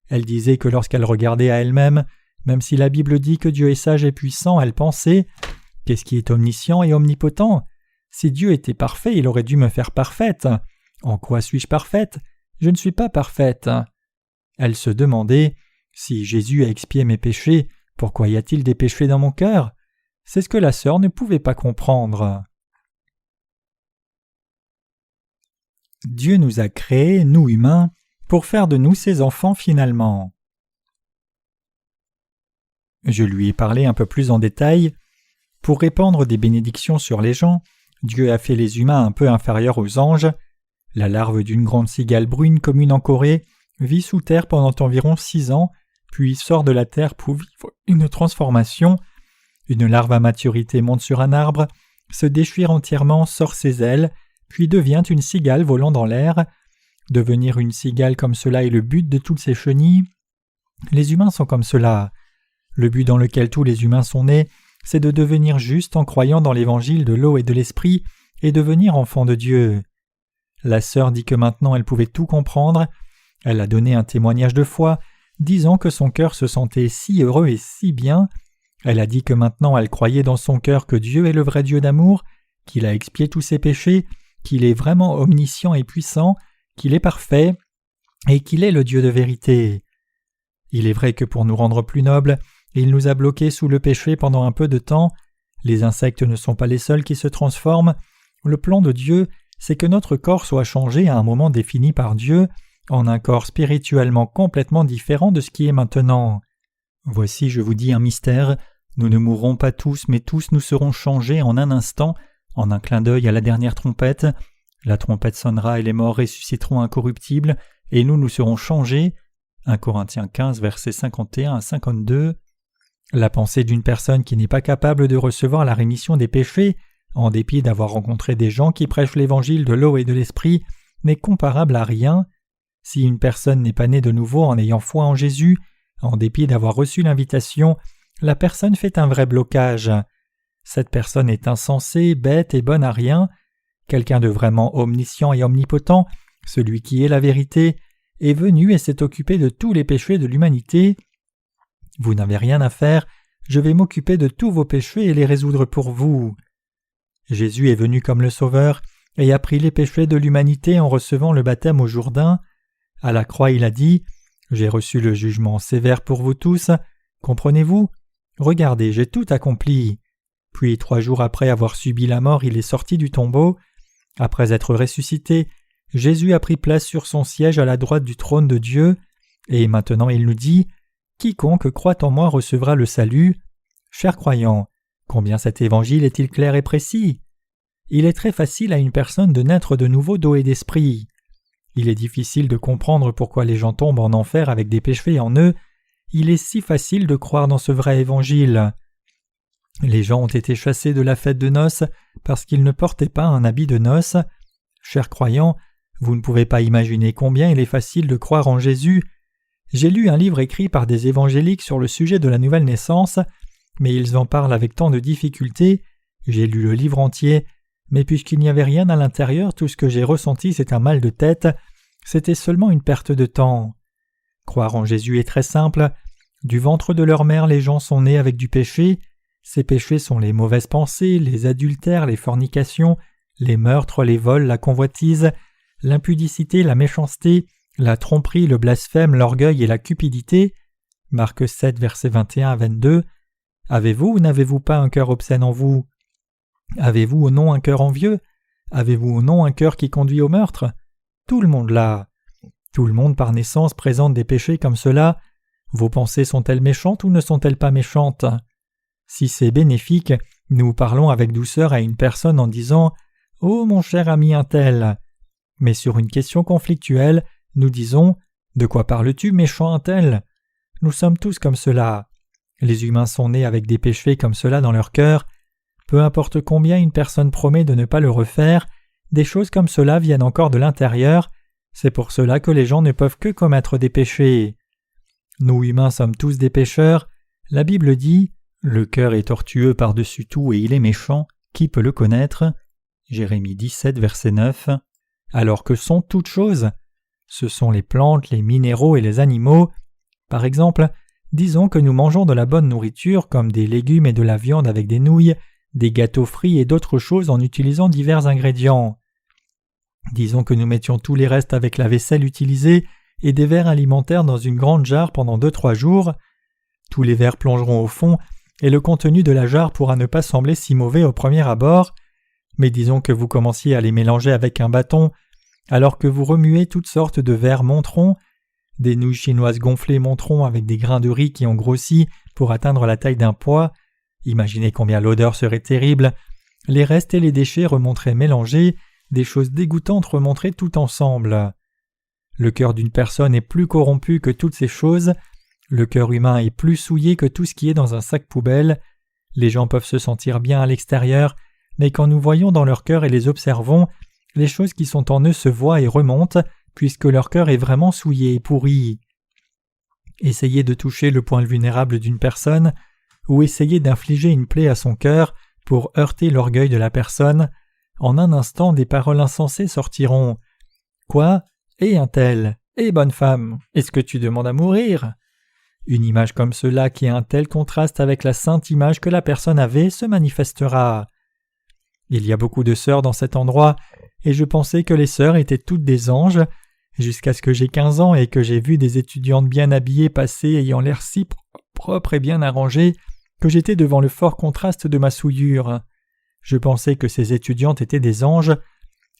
Elle disait que lorsqu'elle regardait à elle-même, même si la Bible dit que Dieu est sage et puissant, elle pensait « Qu'est-ce qui est omniscient et omnipotent? Si Dieu était parfait, il aurait dû me faire parfaite. En quoi suis-je parfaite? Je ne suis pas parfaite. » Elle se demandait « Si Jésus a expié mes péchés, pourquoi y a-t-il des péchés dans mon cœur ?» C'est ce que la sœur ne pouvait pas comprendre. Dieu nous a créés, nous humains, pour faire de nous ses enfants finalement. Je lui ai parlé un peu plus en détail. Pour répandre des bénédictions sur les gens, Dieu a fait les humains un peu inférieurs aux anges. La larve d'une grande cigale brune commune en Corée vit sous terre pendant environ 6 ans, puis sort de la terre pour vivre une transformation. Une larve à maturité monte sur un arbre, se déchire entièrement, sort ses ailes, puis devient une cigale volant dans l'air. Devenir une cigale comme cela est le but de toutes ces chenilles. Les humains sont comme cela. Le but dans lequel tous les humains sont nés, c'est de devenir justes en croyant dans l'évangile de l'eau et de l'esprit et devenir enfants de Dieu. La sœur dit que maintenant elle pouvait tout comprendre. Elle a donné un témoignage de foi, disant que son cœur se sentait si heureux et si bien. Elle a dit que maintenant elle croyait dans son cœur que Dieu est le vrai Dieu d'amour, qu'il a expié tous ses péchés, qu'il est vraiment omniscient et puissant, qu'il est parfait, et qu'il est le Dieu de vérité. Il est vrai que pour nous rendre plus nobles, il nous a bloqués sous le péché pendant un peu de temps. Les insectes ne sont pas les seuls qui se transforment. Le plan de Dieu, c'est que notre corps soit changé à un moment défini par Dieu, en un corps spirituellement complètement différent de ce qui est maintenant. Voici, je vous dis un mystère, nous ne mourrons pas tous, mais tous nous serons changés en un instant, en un clin d'œil à la dernière trompette. La trompette sonnera et les morts ressusciteront incorruptibles, et nous serons changés. 1 Corinthiens 15, versets 51 à 52. La pensée d'une personne qui n'est pas capable de recevoir la rémission des péchés, en dépit d'avoir rencontré des gens qui prêchent l'évangile de l'eau et de l'esprit, n'est comparable à rien. Si une personne n'est pas née de nouveau en ayant foi en Jésus, en dépit d'avoir reçu l'invitation, la personne fait un vrai blocage. Cette personne est insensée, bête et bonne à rien. Quelqu'un de vraiment omniscient et omnipotent, celui qui est la vérité, est venu et s'est occupé de tous les péchés de l'humanité. Vous n'avez rien à faire, je vais m'occuper de tous vos péchés et les résoudre pour vous. Jésus est venu comme le Sauveur et a pris les péchés de l'humanité en recevant le baptême au Jourdain. À la croix, il a dit « J'ai reçu le jugement sévère pour vous tous. Comprenez-vous ? Regardez, j'ai tout accompli. » Puis 3 jours après avoir subi la mort, il est sorti du tombeau. Après être ressuscité, Jésus a pris place sur son siège à la droite du trône de Dieu, et maintenant il nous dit « Quiconque croit en moi recevra le salut. » Chers croyants, combien cet évangile est-il clair et précis ? Il est très facile à une personne de naître de nouveau d'eau et d'esprit. Il est difficile de comprendre pourquoi les gens tombent en enfer avec des péchés en eux. Il est si facile de croire dans ce vrai évangile. Les gens ont été chassés de la fête de noces parce qu'ils ne portaient pas un habit de noces. Chers croyants, vous ne pouvez pas imaginer combien il est facile de croire en Jésus. J'ai lu un livre écrit par des évangéliques sur le sujet de la nouvelle naissance, mais ils en parlent avec tant de difficulté. J'ai lu le livre entier, mais puisqu'il n'y avait rien à l'intérieur, tout ce que j'ai ressenti c'est un mal de tête. C'était seulement une perte de temps. Croire en Jésus est très simple. Du ventre de leur mère, les gens sont nés avec du péché. Ces péchés sont les mauvaises pensées, les adultères, les fornications, les meurtres, les vols, la convoitise, l'impudicité, la méchanceté, la tromperie, le blasphème, l'orgueil et la cupidité. Marc 7, versets 21 à 22. Avez-vous ou n'avez-vous pas un cœur obscène en vous ? Avez-vous ou non un cœur envieux ? Avez-vous ou non un cœur qui conduit au meurtre ? Tout le monde l'a. Tout le monde par naissance présente des péchés comme cela. Vos pensées sont-elles méchantes ou ne sont-elles pas méchantes ? Si c'est bénéfique, nous parlons avec douceur à une personne en disant « Oh mon cher ami un tel !» Mais sur une question conflictuelle, nous disons « De quoi parles-tu, méchant un tel ?» Nous sommes tous comme cela. Les humains sont nés avec des péchés comme cela dans leur cœur. Peu importe combien une personne promet de ne pas le refaire, des choses comme cela viennent encore de l'intérieur. C'est pour cela que les gens ne peuvent que commettre des péchés. Nous humains sommes tous des pécheurs. La Bible dit « Le cœur est tortueux par-dessus tout et il est méchant. Qui peut le connaître ?» Jérémie 17, verset 9. Alors que sont toutes choses ? Ce sont les plantes, les minéraux et les animaux. Par exemple, disons que nous mangeons de la bonne nourriture comme des légumes et de la viande avec des nouilles, des gâteaux frits et d'autres choses en utilisant divers ingrédients. Disons que nous mettions tous les restes avec la vaisselle utilisée et des verres alimentaires dans une grande jarre pendant 2-3 jours. Tous les verres plongeront au fond et le contenu de la jarre pourra ne pas sembler si mauvais au premier abord. Mais disons que vous commenciez à les mélanger avec un bâton, alors que vous remuez toutes sortes de verres monteront, des nouilles chinoises gonflées monteront avec des grains de riz qui ont grossi pour atteindre la taille d'un pois. Imaginez combien l'odeur serait terrible. Les restes et les déchets remonteraient mélangés, des choses dégoûtantes remonteraient tout ensemble. Le cœur d'une personne est plus corrompu que toutes ces choses. Le cœur humain est plus souillé que tout ce qui est dans un sac poubelle. Les gens peuvent se sentir bien à l'extérieur, mais quand nous voyons dans leur cœur et les observons, les choses qui sont en eux se voient et remontent, puisque leur cœur est vraiment souillé et pourri. Essayez de toucher le point vulnérable d'une personne, ou essayez d'infliger une plaie à son cœur pour heurter l'orgueil de la personne. En un instant, des paroles insensées sortiront. « Quoi ? Et un tel ? Et bonne femme ? Est-ce que tu demandes à mourir ?» Une image comme cela qui a un tel contraste avec la sainte image que la personne avait se manifestera. Il y a beaucoup de sœurs dans cet endroit, et je pensais que les sœurs étaient toutes des anges, jusqu'à ce que j'ai 15 ans et que j'ai vu des étudiantes bien habillées passer ayant l'air si propres et bien arrangées, que j'étais devant le fort contraste de ma souillure. Je pensais que ces étudiantes étaient des anges.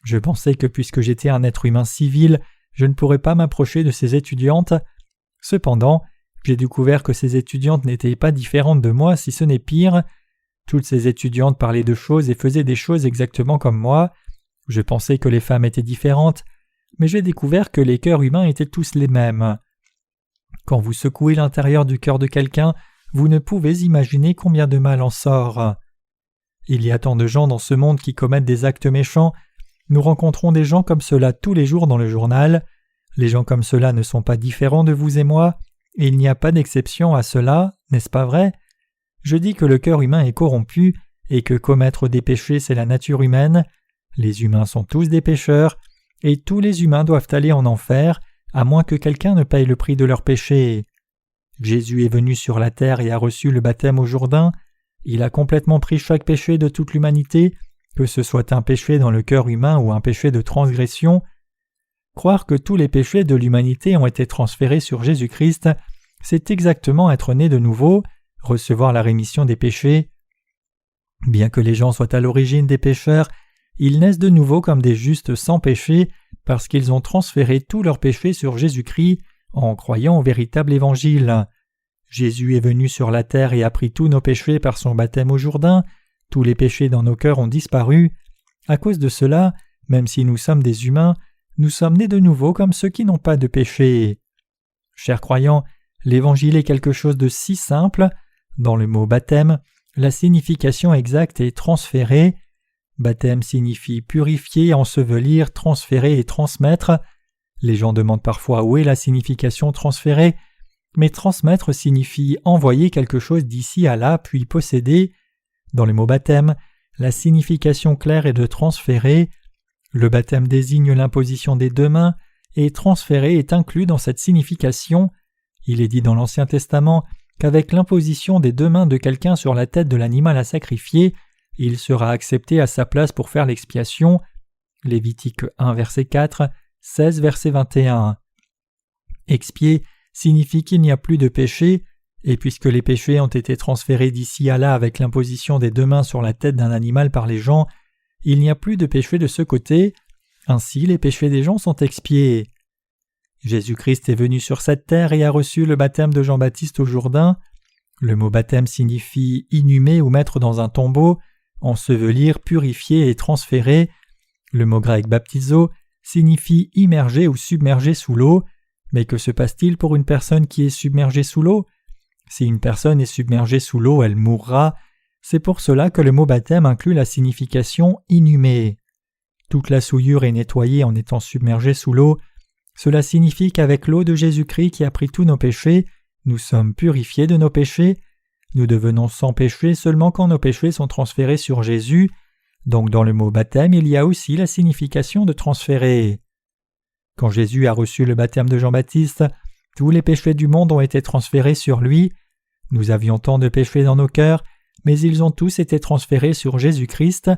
Je pensais que puisque j'étais un être humain civil, je ne pourrais pas m'approcher de ces étudiantes. Cependant, j'ai découvert que ces étudiantes n'étaient pas différentes de moi, si ce n'est pire. Toutes ces étudiantes parlaient de choses et faisaient des choses exactement comme moi. Je pensais que les femmes étaient différentes, mais j'ai découvert que les cœurs humains étaient tous les mêmes. Quand vous secouez l'intérieur du cœur de quelqu'un, vous ne pouvez imaginer combien de mal en sort. Il y a tant de gens dans ce monde qui commettent des actes méchants. Nous rencontrons des gens comme cela tous les jours dans le journal. Les gens comme cela ne sont pas différents de vous et moi, et il n'y a pas d'exception à cela, n'est-ce pas vrai? Je dis que le cœur humain est corrompu, et que commettre des péchés c'est la nature humaine. Les humains sont tous des pécheurs, et tous les humains doivent aller en enfer, à moins que quelqu'un ne paye le prix de leurs péchés. Jésus est venu sur la terre et a reçu le baptême au Jourdain. Il a complètement pris chaque péché de toute l'humanité, que ce soit un péché dans le cœur humain ou un péché de transgression. Croire que tous les péchés de l'humanité ont été transférés sur Jésus-Christ, c'est exactement être né de nouveau, recevoir la rémission des péchés. Bien que les gens soient à l'origine des pécheurs, ils naissent de nouveau comme des justes sans péché parce qu'ils ont transféré tous leurs péchés sur Jésus-Christ en croyant au véritable évangile. Jésus est venu sur la terre et a pris tous nos péchés par son baptême au Jourdain. Tous les péchés dans nos cœurs ont disparu. À cause de cela, même si nous sommes des humains, nous sommes nés de nouveau comme ceux qui n'ont pas de péché. Chers croyants, l'évangile est quelque chose de si simple. Dans le mot baptême, la signification exacte est transférer. Baptême signifie purifier, ensevelir, transférer et transmettre. Les gens demandent parfois où est la signification transférer, mais transmettre signifie envoyer quelque chose d'ici à là puis posséder. Dans le mot baptême, la signification claire est de transférer. Le baptême désigne l'imposition des deux mains et transférer est inclus dans cette signification. Il est dit dans l'Ancien Testament qu'avec l'imposition des deux mains de quelqu'un sur la tête de l'animal à sacrifier, il sera accepté à sa place pour faire l'expiation. Lévitique 1 verset 4, 16 verset 21. Expier signifie qu'il n'y a plus de péché, et puisque les péchés ont été transférés d'ici à là avec l'imposition des deux mains sur la tête d'un animal par les gens, il n'y a plus de péché de ce côté, ainsi les péchés des gens sont expiés. Jésus-Christ est venu sur cette terre et a reçu le baptême de Jean-Baptiste au Jourdain. Le mot baptême signifie inhumer ou mettre dans un tombeau, ensevelir, purifier et transférer. Le mot grec baptizo signifie immerger ou submerger sous l'eau. Mais que se passe-t-il pour une personne qui est submergée sous l'eau? Si une personne est submergée sous l'eau, elle mourra. C'est pour cela que le mot baptême inclut la signification inhumer. Toute la souillure est nettoyée en étant submergée sous l'eau. Cela signifie qu'avec l'eau de Jésus-Christ qui a pris tous nos péchés, nous sommes purifiés de nos péchés. Nous devenons sans péché seulement quand nos péchés sont transférés sur Jésus. Donc dans le mot baptême, il y a aussi la signification de transférer. Quand Jésus a reçu le baptême de Jean-Baptiste, tous les péchés du monde ont été transférés sur lui. Nous avions tant de péchés dans nos cœurs, mais ils ont tous été transférés sur Jésus-Christ.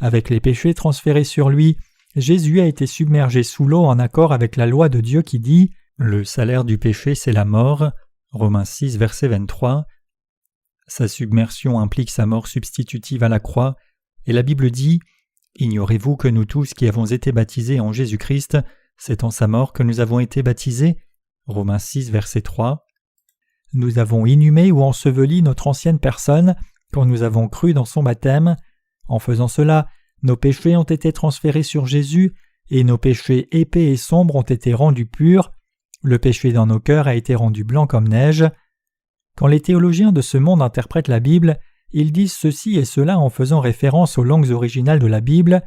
Avec les péchés transférés sur lui, Jésus a été submergé sous l'eau en accord avec la loi de Dieu qui dit « Le salaire du péché, c'est la mort » Romains 6, verset 23. Sa submersion implique sa mort substitutive à la croix, et la Bible dit « Ignorez-vous que nous tous qui avons été baptisés en Jésus-Christ, c'est en sa mort que nous avons été baptisés » Romains 6, verset 3. Nous avons inhumé ou enseveli notre ancienne personne quand nous avons cru dans son baptême. En faisant cela, nos péchés ont été transférés sur Jésus et nos péchés épais et sombres ont été rendus purs. Le péché dans nos cœurs a été rendu blanc comme neige. Quand les théologiens de ce monde interprètent la Bible, ils disent ceci et cela en faisant référence aux langues originales de la Bible.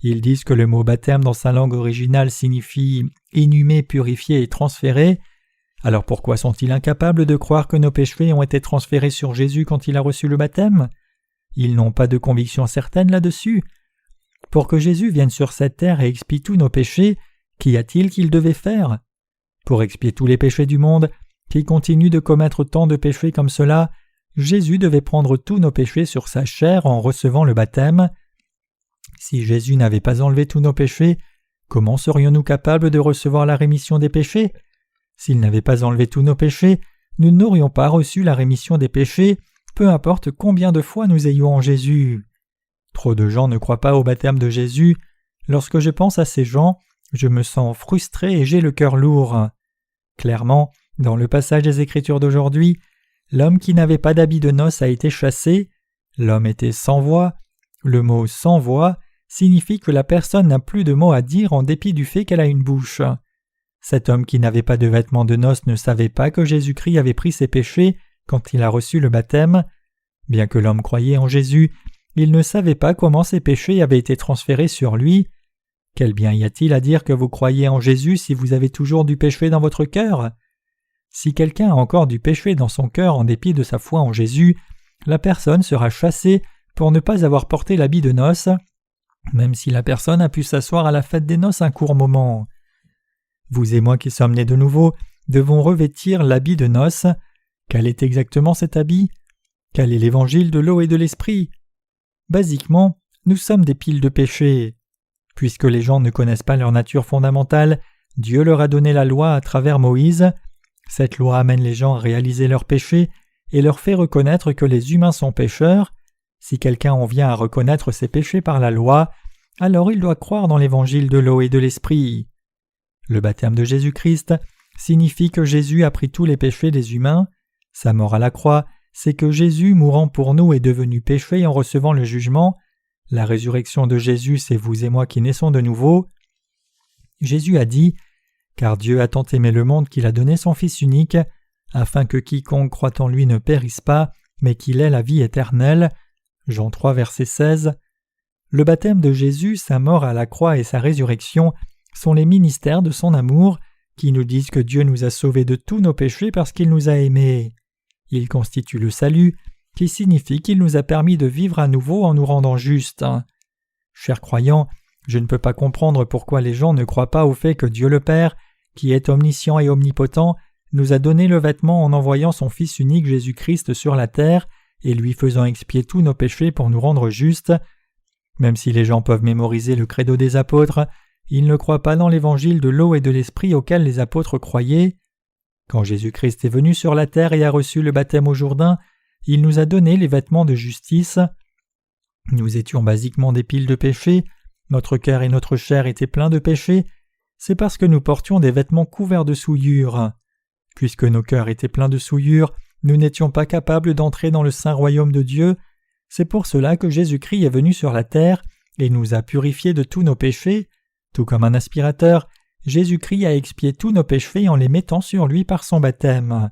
Ils disent que le mot baptême dans sa langue originale signifie inhumer, purifier et transférer. Alors pourquoi sont-ils incapables de croire que nos péchés ont été transférés sur Jésus quand il a reçu le baptême? Ils n'ont pas de conviction certaine là-dessus. Pour que Jésus vienne sur cette terre et expie tous nos péchés, qu'y a-t-il qu'il devait faire? Pour expier tous les péchés du monde, qui continuent de commettre tant de péchés comme cela, Jésus devait prendre tous nos péchés sur sa chair en recevant le baptême. Si Jésus n'avait pas enlevé tous nos péchés, comment serions-nous capables de recevoir la rémission des péchés? S'il n'avait pas enlevé tous nos péchés, nous n'aurions pas reçu la rémission des péchés, peu importe combien de foi nous ayons en Jésus. Trop de gens ne croient pas au baptême de Jésus. Lorsque je pense à ces gens, je me sens frustré et j'ai le cœur lourd. Clairement, dans le passage des Écritures d'aujourd'hui, l'homme qui n'avait pas d'habit de noces a été chassé. L'homme était sans voix. Le mot « sans voix » signifie que la personne n'a plus de mots à dire en dépit du fait qu'elle a une bouche. Cet homme qui n'avait pas de vêtements de noces ne savait pas que Jésus-Christ avait pris ses péchés quand il a reçu le baptême. Bien que l'homme croyait en Jésus, il ne savait pas comment ses péchés avaient été transférés sur lui. Quel bien y a-t-il à dire que vous croyez en Jésus si vous avez toujours du péché dans votre cœur? Si quelqu'un a encore du péché dans son cœur en dépit de sa foi en Jésus, la personne sera chassée pour ne pas avoir porté l'habit de noces, même si la personne a pu s'asseoir à la fête des noces un court moment. Vous et moi qui sommes nés de nouveau devons revêtir l'habit de noces. Quel est exactement cet habit? Quel est l'évangile de l'eau et de l'esprit? Basiquement, nous sommes des piles de péché. Puisque les gens ne connaissent pas leur nature fondamentale, Dieu leur a donné la loi à travers Moïse. Cette loi amène les gens à réaliser leurs péchés et leur fait reconnaître que les humains sont pécheurs. Si quelqu'un en vient à reconnaître ses péchés par la loi, alors il doit croire dans l'évangile de l'eau et de l'esprit. Le baptême de Jésus-Christ signifie que Jésus a pris tous les péchés des humains. Sa mort à la croix, c'est que Jésus, mourant pour nous, est devenu péché en recevant le jugement. La résurrection de Jésus, c'est vous et moi qui naissons de nouveau. Jésus a dit « Car Dieu a tant aimé le monde qu'il a donné son Fils unique, afin que quiconque croit en lui ne périsse pas, mais qu'il ait la vie éternelle. » Jean 3, verset 16. Le baptême de Jésus, sa mort à la croix et sa résurrection sont les ministères de son amour qui nous disent que Dieu nous a sauvés de tous nos péchés parce qu'il nous a aimés. Il constitue le salut, qui signifie qu'il nous a permis de vivre à nouveau en nous rendant justes. Chers croyants, je ne peux pas comprendre pourquoi les gens ne croient pas au fait que Dieu le Père, qui est omniscient et omnipotent, nous a donné le vêtement en envoyant son Fils unique Jésus-Christ sur la terre et lui faisant expier tous nos péchés pour nous rendre justes. Même si les gens peuvent mémoriser le credo des apôtres, ils ne croient pas dans l'évangile de l'eau et de l'esprit auquel les apôtres croyaient. Quand Jésus-Christ est venu sur la terre et a reçu le baptême au Jourdain, il nous a donné les vêtements de justice. Nous étions basiquement des piles de péché, notre cœur et notre chair étaient pleins de péché, c'est parce que nous portions des vêtements couverts de souillures. Puisque nos cœurs étaient pleins de souillures, nous n'étions pas capables d'entrer dans le saint royaume de Dieu. C'est pour cela que Jésus-Christ est venu sur la terre et nous a purifiés de tous nos péchés. Tout comme un aspirateur, Jésus-Christ a expié tous nos péchés en les mettant sur lui par son baptême.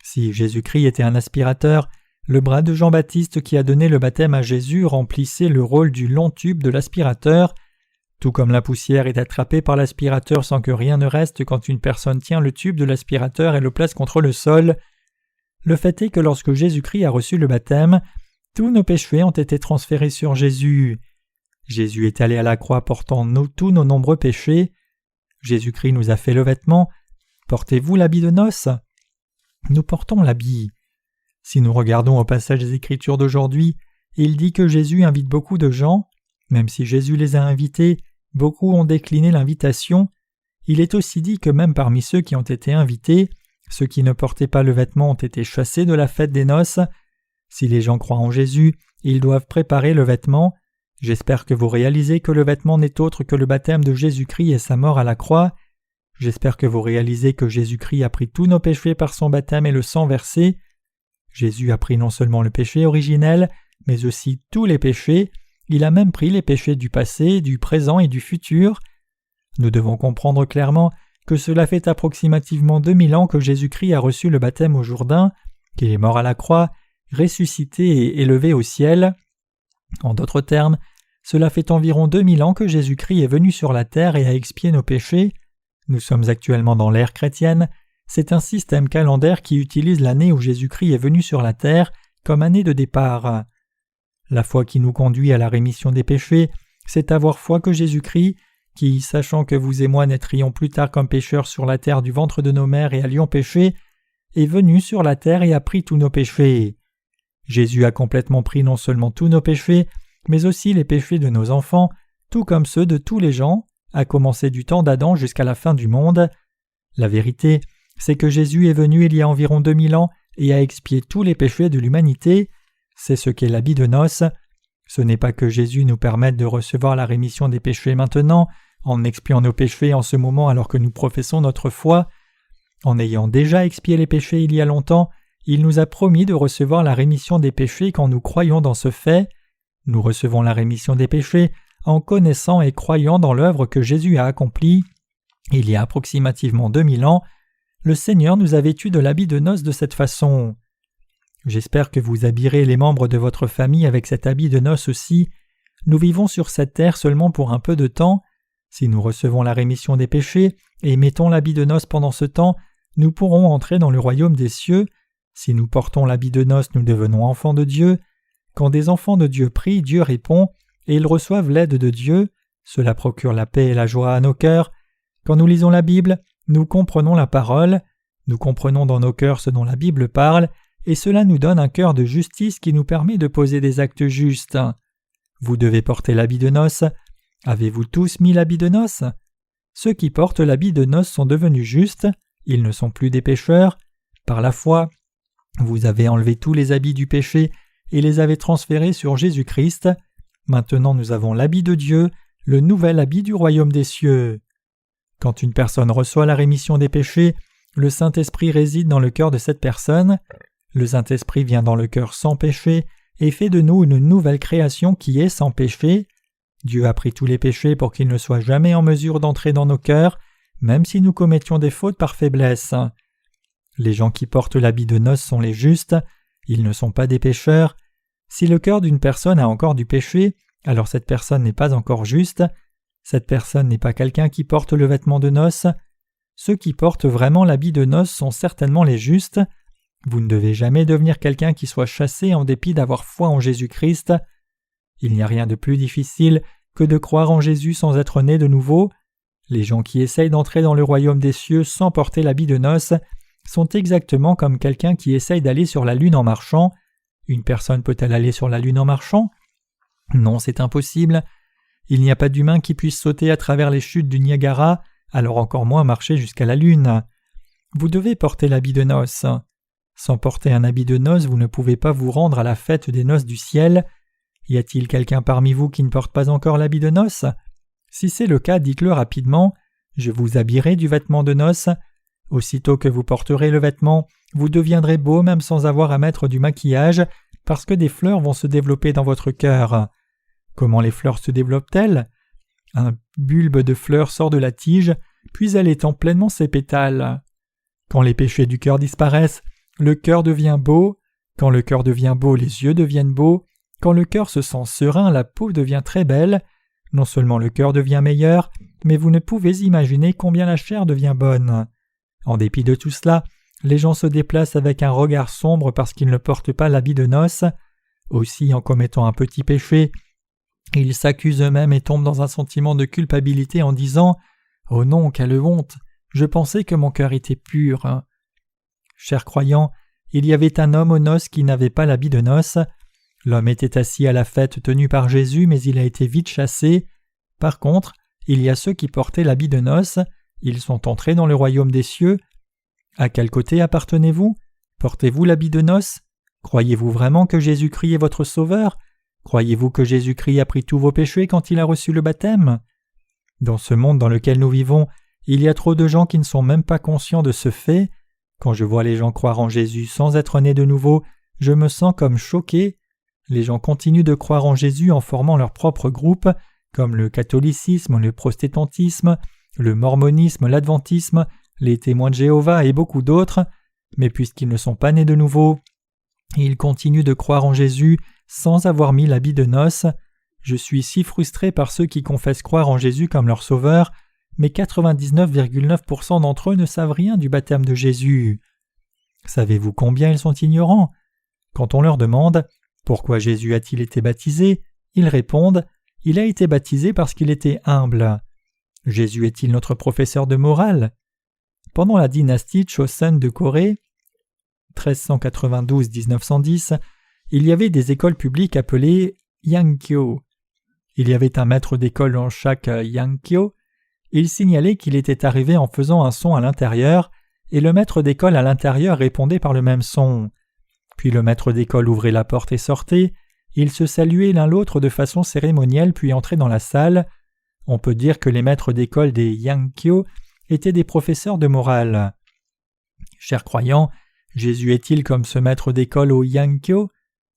Si Jésus-Christ était un aspirateur, le bras de Jean-Baptiste qui a donné le baptême à Jésus remplissait le rôle du long tube de l'aspirateur. Tout comme la poussière est attrapée par l'aspirateur sans que rien ne reste quand une personne tient le tube de l'aspirateur et le place contre le sol, le fait est que lorsque Jésus-Christ a reçu le baptême, tous nos péchés ont été transférés sur Jésus. Jésus est allé à la croix portant tous nos nombreux péchés. Jésus-Christ nous a fait le vêtement. Portez-vous l'habit de noces? Nous portons l'habit. Si nous regardons au passage des Écritures d'aujourd'hui, il dit que Jésus invite beaucoup de gens. Même si Jésus les a invités, beaucoup ont décliné l'invitation. Il est aussi dit que même parmi ceux qui ont été invités, ceux qui ne portaient pas le vêtement ont été chassés de la fête des noces. Si les gens croient en Jésus, ils doivent préparer le vêtement. J'espère que vous réalisez que le vêtement n'est autre que le baptême de Jésus-Christ et sa mort à la croix. J'espère que vous réalisez que Jésus-Christ a pris tous nos péchés par son baptême et le sang versé. Jésus a pris non seulement le péché originel, mais aussi tous les péchés. Il a même pris les péchés du passé, du présent et du futur. Nous devons comprendre clairement que cela fait approximativement 2000 ans que Jésus-Christ a reçu le baptême au Jourdain, qu'il est mort à la croix, ressuscité et élevé au ciel. En d'autres termes, cela fait environ 2000 ans que Jésus-Christ est venu sur la terre et a expié nos péchés. Nous sommes actuellement dans l'ère chrétienne. C'est un système calendaire qui utilise l'année où Jésus-Christ est venu sur la terre comme année de départ. La foi qui nous conduit à la rémission des péchés, c'est avoir foi que Jésus-Christ, qui, sachant que vous et moi naîtrions plus tard comme pécheurs sur la terre du ventre de nos mères et allions pécher, est venu sur la terre et a pris tous nos péchés. Jésus a complètement pris non seulement tous nos péchés, mais aussi les péchés de nos enfants, tout comme ceux de tous les gens, à commencer du temps d'Adam jusqu'à la fin du monde. La vérité, c'est que Jésus est venu il y a environ 2000 ans et a expié tous les péchés de l'humanité. C'est ce qu'est l'habit de noces. Ce n'est pas que Jésus nous permette de recevoir la rémission des péchés maintenant, en expiant nos péchés en ce moment alors que nous professons notre foi. En ayant déjà expié les péchés il y a longtemps, il nous a promis de recevoir la rémission des péchés quand nous croyons dans ce fait. Nous recevons la rémission des péchés en connaissant et croyant dans l'œuvre que Jésus a accomplie. Il y a approximativement 2000 ans, le Seigneur nous a vêtus de l'habit de noces de cette façon. J'espère que vous habillerez les membres de votre famille avec cet habit de noces aussi. Nous vivons sur cette terre seulement pour un peu de temps. Si nous recevons la rémission des péchés et mettons l'habit de noces pendant ce temps, nous pourrons entrer dans le royaume des cieux. Si nous portons l'habit de noces, nous devenons enfants de Dieu. Quand des enfants de Dieu prient, Dieu répond, et ils reçoivent l'aide de Dieu. Cela procure la paix et la joie à nos cœurs. Quand nous lisons la Bible, nous comprenons la parole. Nous comprenons dans nos cœurs ce dont la Bible parle, et cela nous donne un cœur de justice qui nous permet de poser des actes justes. Vous devez porter l'habit de noces. Avez-vous tous mis l'habit de noces? Ceux qui portent l'habit de noces sont devenus justes. Ils ne sont plus des pécheurs. Par la foi, vous avez enlevé tous les habits du péché et les avez transférés sur Jésus-Christ. Maintenant nous avons l'habit de Dieu, le nouvel habit du royaume des cieux. Quand une personne reçoit la rémission des péchés, le Saint-Esprit réside dans le cœur de cette personne. Le Saint-Esprit vient dans le cœur sans péché et fait de nous une nouvelle création qui est sans péché. Dieu a pris tous les péchés pour qu'il ne soit jamais en mesure d'entrer dans nos cœurs, même si nous commettions des fautes par faiblesse. Les gens qui portent l'habit de noces sont les justes, ils ne sont pas des pécheurs. Si le cœur d'une personne a encore du péché, alors cette personne n'est pas encore juste. Cette personne n'est pas quelqu'un qui porte le vêtement de noces. Ceux qui portent vraiment l'habit de noces sont certainement les justes. Vous ne devez jamais devenir quelqu'un qui soit chassé en dépit d'avoir foi en Jésus-Christ. Il n'y a rien de plus difficile que de croire en Jésus sans être né de nouveau. Les gens qui essayent d'entrer dans le royaume des cieux sans porter l'habit de noces sont exactement comme quelqu'un qui essaye d'aller sur la lune en marchant. Une personne peut-elle aller sur la lune en marchant? Non, c'est impossible. Il n'y a pas d'humain qui puisse sauter à travers les chutes du Niagara, alors encore moins marcher jusqu'à la lune. Vous devez porter l'habit de noces. Sans porter un habit de noces, vous ne pouvez pas vous rendre à la fête des noces du ciel. Y a-t-il quelqu'un parmi vous qui ne porte pas encore l'habit de noces? Si c'est le cas, dites-le rapidement. Je vous habillerai du vêtement de noces. Aussitôt que vous porterez le vêtement, vous deviendrez beau même sans avoir à mettre du maquillage, parce que des fleurs vont se développer dans votre cœur. Comment les fleurs se développent-elles? Un bulbe de fleurs sort de la tige, puis elle étend pleinement ses pétales. Quand les péchés du cœur disparaissent, le cœur devient beau. Quand le cœur devient beau, les yeux deviennent beaux. Quand le cœur se sent serein, la peau devient très belle. Non seulement le cœur devient meilleur, mais vous ne pouvez imaginer combien la chair devient bonne. En dépit de tout cela, les gens se déplacent avec un regard sombre parce qu'ils ne portent pas l'habit de noces. Aussi, en commettant un petit péché, ils s'accusent eux-mêmes et tombent dans un sentiment de culpabilité en disant « Oh non, quelle honte! Je pensais que mon cœur était pur. » Chers croyants, il y avait un homme aux noces qui n'avait pas l'habit de noces. L'homme était assis à la fête tenue par Jésus, mais il a été vite chassé. Par contre, il y a ceux qui portaient l'habit de noces. Ils sont entrés dans le royaume des cieux. À quel côté appartenez-vous? Portez-vous l'habit de noces? Croyez-vous vraiment que Jésus-Christ est votre sauveur? Croyez-vous que Jésus-Christ a pris tous vos péchés quand il a reçu le baptême? Dans ce monde dans lequel nous vivons, il y a trop de gens qui ne sont même pas conscients de ce fait. Quand je vois les gens croire en Jésus sans être nés de nouveau, je me sens comme choqué. Les gens continuent de croire en Jésus en formant leur propre groupe, comme le catholicisme, le protestantisme, le mormonisme, l'adventisme, les témoins de Jéhovah et beaucoup d'autres, mais puisqu'ils ne sont pas nés de nouveau, ils continuent de croire en Jésus sans avoir mis l'habit de noces. Je suis si frustré par ceux qui confessent croire en Jésus comme leur sauveur, mais 99,9% d'entre eux ne savent rien du baptême de Jésus. Savez-vous combien ils sont ignorants? Quand on leur demande « Pourquoi Jésus a-t-il été baptisé ?», ils répondent « Il a été baptisé parce qu'il était humble. » Jésus est-il notre professeur de morale? Pendant la dynastie Chosen de Corée, 1392-1910, il y avait des écoles publiques appelées Yankyo. Il y avait un maître d'école dans chaque Yankyo. Il signalait qu'il était arrivé en faisant un son à l'intérieur, et le maître d'école à l'intérieur répondait par le même son. Puis le maître d'école ouvrait la porte et sortait. Ils se saluaient l'un l'autre de façon cérémonielle puis entraient dans la salle. On peut dire que les maîtres d'école des Yankyo étaient des professeurs de morale. Chers croyants, Jésus est-il comme ce maître d'école au Yankyo?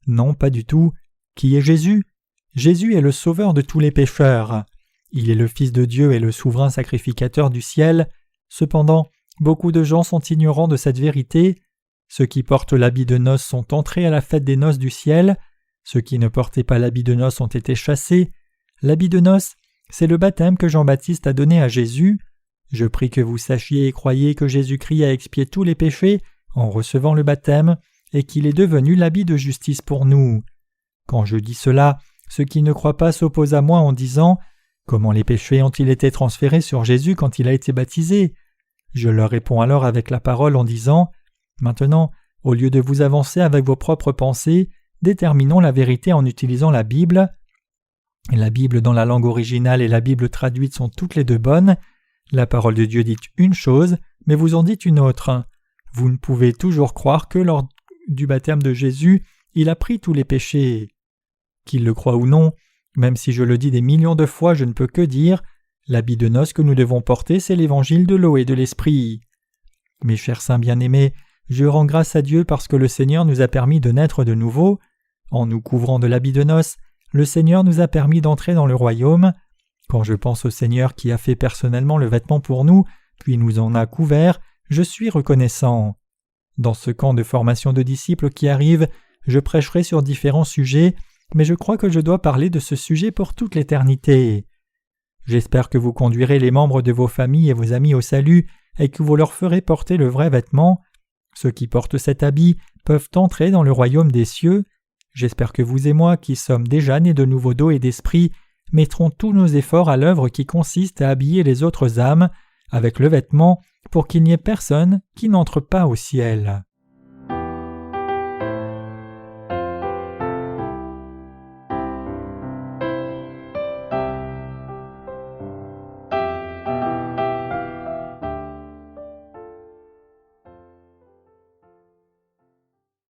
Non, pas du tout. Qui est Jésus? Jésus est le sauveur de tous les pécheurs. Il est le Fils de Dieu et le souverain sacrificateur du ciel. Cependant, beaucoup de gens sont ignorants de cette vérité. Ceux qui portent l'habit de noces sont entrés à la fête des noces du ciel. Ceux qui ne portaient pas l'habit de noces ont été chassés. L'habit de noces, c'est le baptême que Jean-Baptiste a donné à Jésus. Je prie que vous sachiez et croyiez que Jésus-Christ a expié tous les péchés en recevant le baptême et qu'il est devenu l'habit de justice pour nous. Quand je dis cela, ceux qui ne croient pas s'opposent à moi en disant « Comment les péchés ont-ils été transférés sur Jésus quand il a été baptisé ?» Je leur réponds alors avec la parole en disant « Maintenant, au lieu de vous avancer avec vos propres pensées, déterminons la vérité en utilisant la Bible. La Bible dans la langue originale et la Bible traduite sont toutes les deux bonnes. La parole de Dieu dit une chose, mais vous en dites une autre. Vous ne pouvez toujours croire que lors du baptême de Jésus, il a pris tous les péchés. Qu'il le croit ou non, même si je le dis des millions de fois, je ne peux que dire « L'habit de noces que nous devons porter, c'est l'évangile de l'eau et de l'esprit. » Mes chers saints bien-aimés, je rends grâce à Dieu parce que le Seigneur nous a permis de naître de nouveau. En nous couvrant de l'habit de noces, le Seigneur nous a permis d'entrer dans le royaume. Quand je pense au Seigneur qui a fait personnellement le vêtement pour nous, puis nous en a couverts, je suis reconnaissant. Dans ce camp de formation de disciples qui arrive, je prêcherai sur différents sujets, mais je crois que je dois parler de ce sujet pour toute l'éternité. J'espère que vous conduirez les membres de vos familles et vos amis au salut et que vous leur ferez porter le vrai vêtement. Ceux qui portent cet habit peuvent entrer dans le royaume des cieux. J'espère que vous et moi, qui sommes déjà nés de nouveau d'eau et d'esprit, mettrons tous nos efforts à l'œuvre qui consiste à habiller les autres âmes avec le vêtement pour qu'il n'y ait personne qui n'entre pas au ciel.